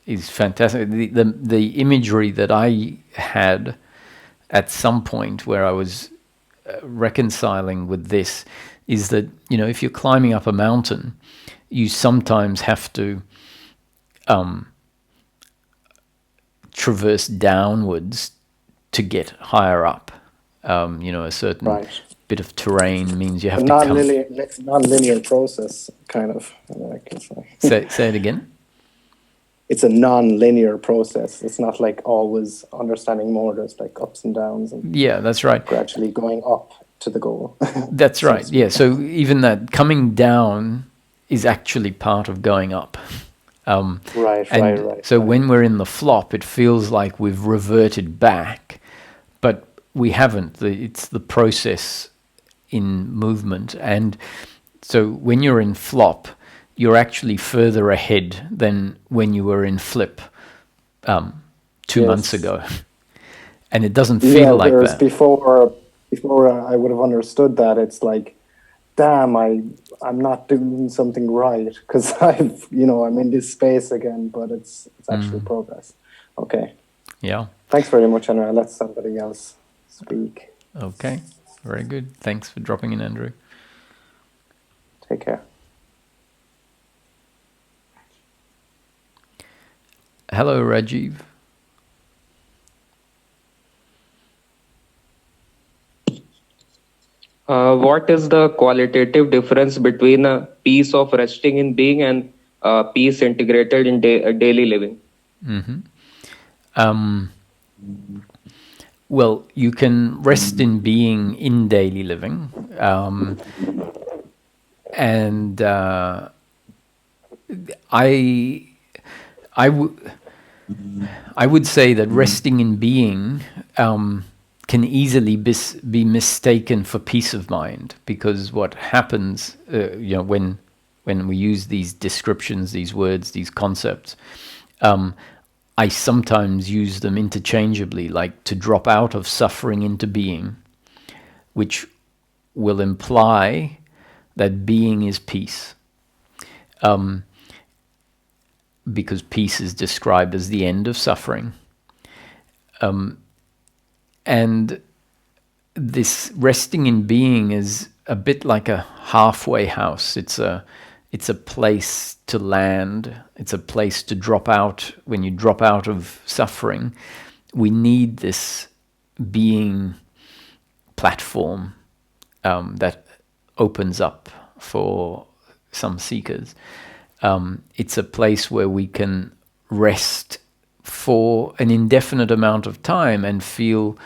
fantastic. The imagery that I had at some point where I was reconciling with this is that, if you're climbing up a mountain, you sometimes have to traverse downwards to get higher up. A certain bit of terrain means you have to come. It's a non-linear process, kind of. Say it again. It's a non-linear process. It's not like always understanding more. There's like ups and downs. And yeah, that's right. Gradually going up to the goal. That's right. Yeah. So even that coming down is actually part of going up. Right. So when we're in the flop, it feels like we've reverted back, but we haven't. It's the process in movement. And so when you're in flop, you're actually further ahead than when you were in flip 2 months ago. And it doesn't feel like that. Before I would have understood that, it's like, damn, I'm not doing something right because I'm in this space again, but it's actually progress. Okay. Yeah. Thanks very much, Andrew. I'll let somebody else speak. Okay. Very good. Thanks for dropping in, Andrew. Take care. Hello, Rajiv. What is the qualitative difference between a piece of resting in being and peace integrated in daily living? Well, you can rest in being in daily living, and I would say that resting in being can easily be mistaken for peace of mind, because what happens, when we use these descriptions, these words, these concepts, I sometimes use them interchangeably, like to drop out of suffering into being, which will imply that being is peace. Because peace is described as the end of suffering. And this resting in being is a bit like a halfway house. It's a place to land. It's a place to drop out. When you drop out of suffering, we need this being platform that opens up for some seekers. It's a place where we can rest for an indefinite amount of time and feel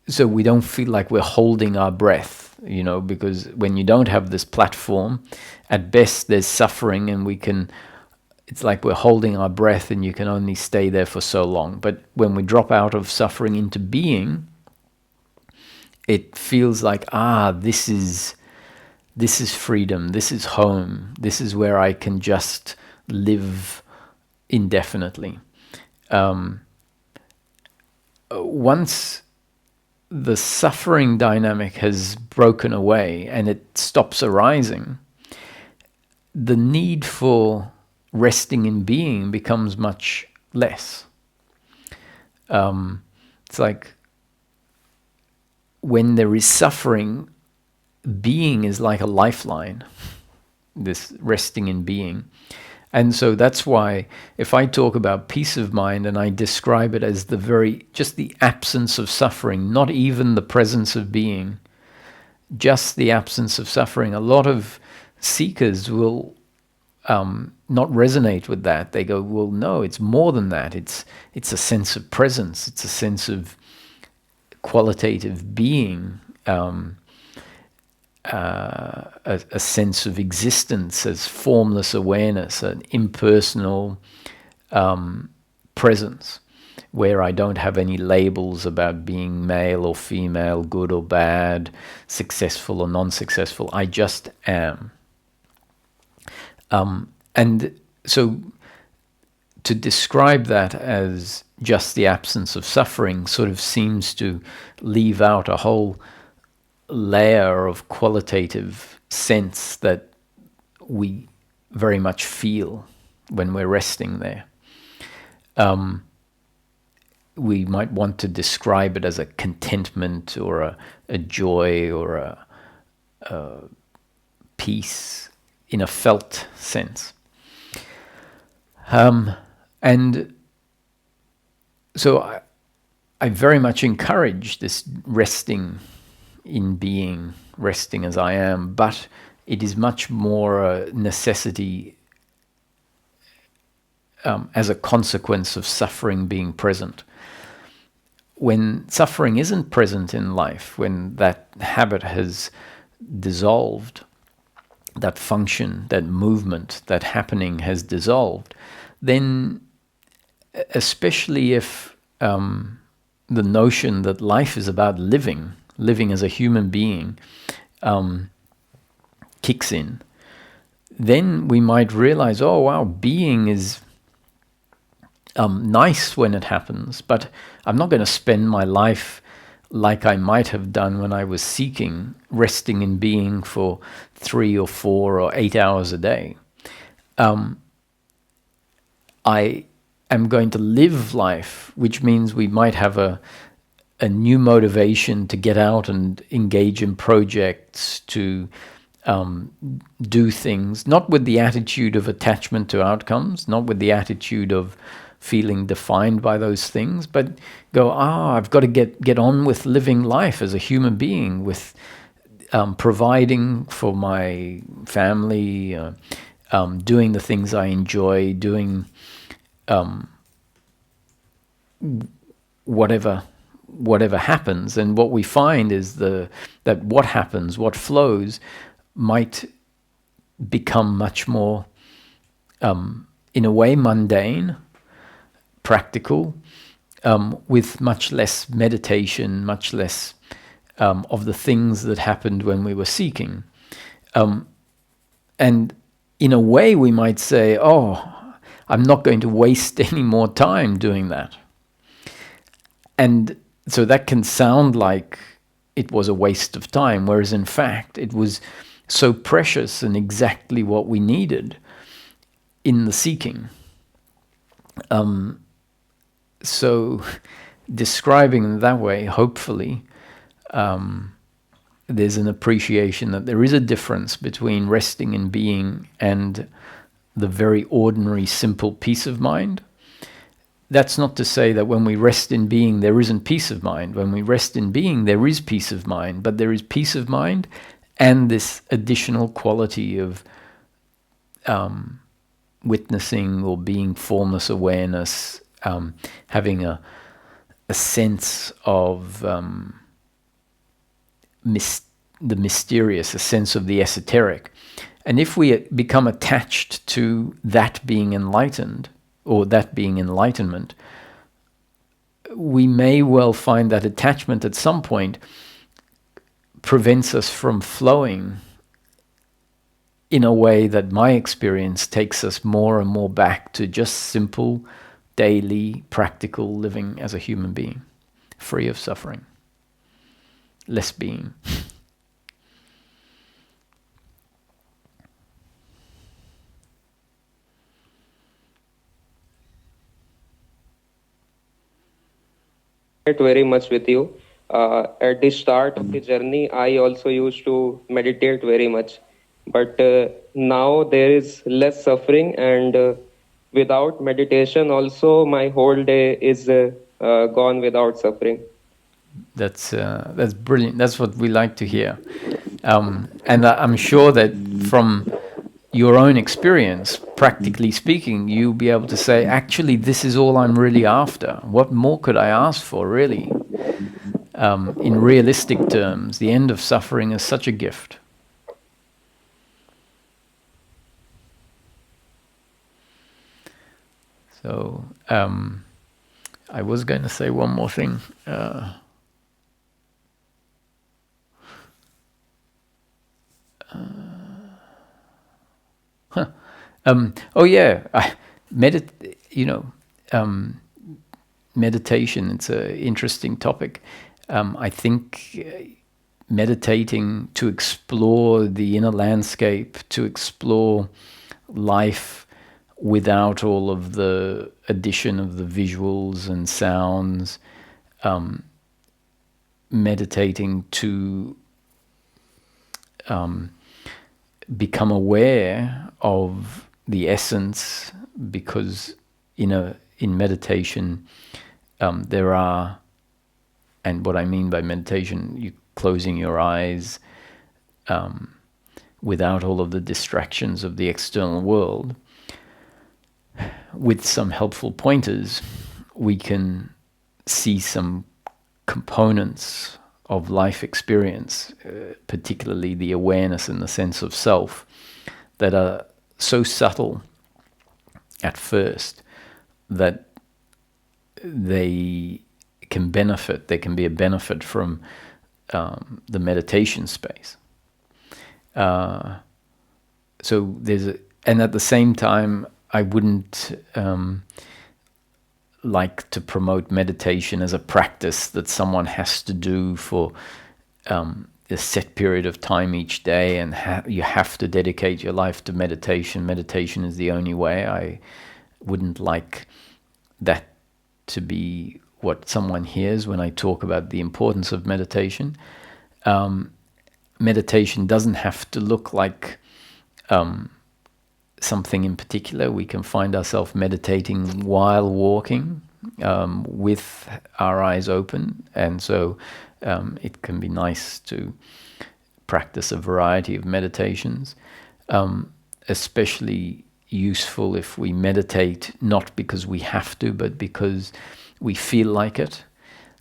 so we don't feel like we're holding our breath, because when you don't have this platform, at best there's suffering, and it's like we're holding our breath and you can only stay there for so long. But when we drop out of suffering into being, it feels like, this is freedom, this is home, this is where I can just live indefinitely. Once the suffering dynamic has broken away and it stops arising, the need for resting in being becomes much less. It's like when there is suffering, being is like a lifeline, this resting in being. And so that's why if I talk about peace of mind and I describe it as just the absence of suffering, not even the presence of being, just the absence of suffering, a lot of seekers will not resonate with that. They go, well, no, it's more than that. It's a sense of presence. It's a sense of qualitative being, a sense of existence as formless awareness, an impersonal presence where I don't have any labels about being male or female, good or bad, successful or non-successful. I just am. And so to describe that as just the absence of suffering sort of seems to leave out a whole layer of qualitative sense that we very much feel when we're resting there. We might want to describe it as a contentment or a joy or a peace in a felt sense. And so I very much encourage this resting in being, resting as I am, but it is much more a necessity as a consequence of suffering being present. When suffering isn't present in life, when that habit has dissolved, that function, that movement, that happening has dissolved, then especially if the notion that life is about living as a human being kicks in, then we might realize, oh wow, being is nice when it happens, but I'm not going to spend my life like I might have done when I was seeking, resting in being for 3 or 4 or 8 hours a day. I am going to live life, which means we might have a new motivation to get out and engage in projects, to do things, not with the attitude of attachment to outcomes, not with the attitude of feeling defined by those things, but go, I've got to get on with living life as a human being, with providing for my family, doing the things I enjoy, doing whatever happens. And what we find is that what happens, what flows, might become much more, in a way, mundane, practical, with much less meditation, much less of the things that happened when we were seeking. And in a way, we might say, I'm not going to waste any more time doing that. And so that can sound like it was a waste of time, whereas in fact it was so precious and exactly what we needed in the seeking. So describing it that way, hopefully, there's an appreciation that there is a difference between resting in being and the very ordinary, simple peace of mind. That's not to say that when we rest in being, there isn't peace of mind. When we rest in being, there is peace of mind, but there is peace of mind and this additional quality of witnessing or being formless awareness, having a sense of the mysterious, a sense of the esoteric. And if we become attached to that being enlightened, or that being enlightenment, we may well find that attachment at some point prevents us from flowing in a way that my experience takes us more and more back to just simple, daily, practical living as a human being, free of suffering, less being. Very much with you. At the start of the journey, I also used to meditate very much, but now there is less suffering, and without meditation, also my whole day is gone without suffering. That's brilliant. That's what we like to hear, and I'm sure that from your own experience, practically speaking, you'll be able to say, actually, this is all I'm really after. What more could I ask for, really? In realistic terms, the end of suffering is such a gift. So, I was going to say one more thing. Meditation, it's an interesting topic. I think meditating to explore the inner landscape, to explore life without all of the addition of the visuals and sounds, meditating to become aware of the essence, because in meditation there are, and what I mean by meditation, you closing your eyes without all of the distractions of the external world, with some helpful pointers, we can see some components of life experience, particularly the awareness and the sense of self, that are so subtle at first that they can be a benefit from the meditation space. So and at the same time, I wouldn't like to promote meditation as a practice that someone has to do for a set period of time each day, and you have to dedicate your life to meditation. Meditation is the only way. I wouldn't like that to be what someone hears when I talk about the importance of meditation. Meditation doesn't have to look like something in particular. We can find ourselves meditating while walking, with our eyes open, and so it can be nice to practice a variety of meditations, especially useful if we meditate not because we have to, but because we feel like it.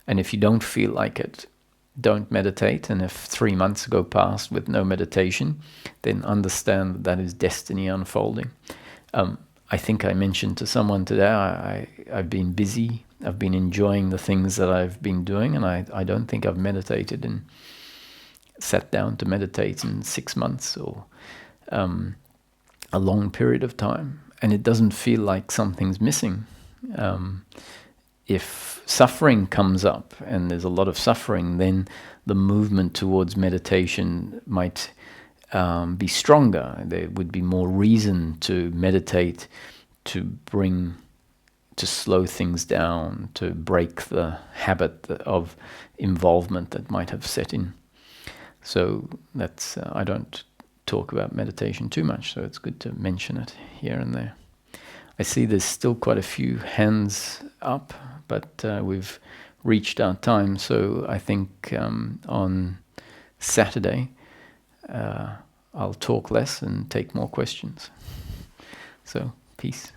And if you don't feel like it, don't meditate. And if 3 months go past with no meditation, then understand that that is destiny unfolding. I think I mentioned to someone today, I've been busy, I've been enjoying the things that I've been doing, and I don't think I've meditated and sat down to meditate in 6 months or a long period of time. And it doesn't feel like something's missing. If suffering comes up and there's a lot of suffering, then the movement towards meditation might be stronger. There would be more reason to meditate, to slow things down, to break the habit of involvement that might have set in. So that's I don't talk about meditation too much, so it's good to mention it here and there. I see there's still quite a few hands up, but we've reached our time, so I think on Saturday I'll talk less and take more questions. So, peace.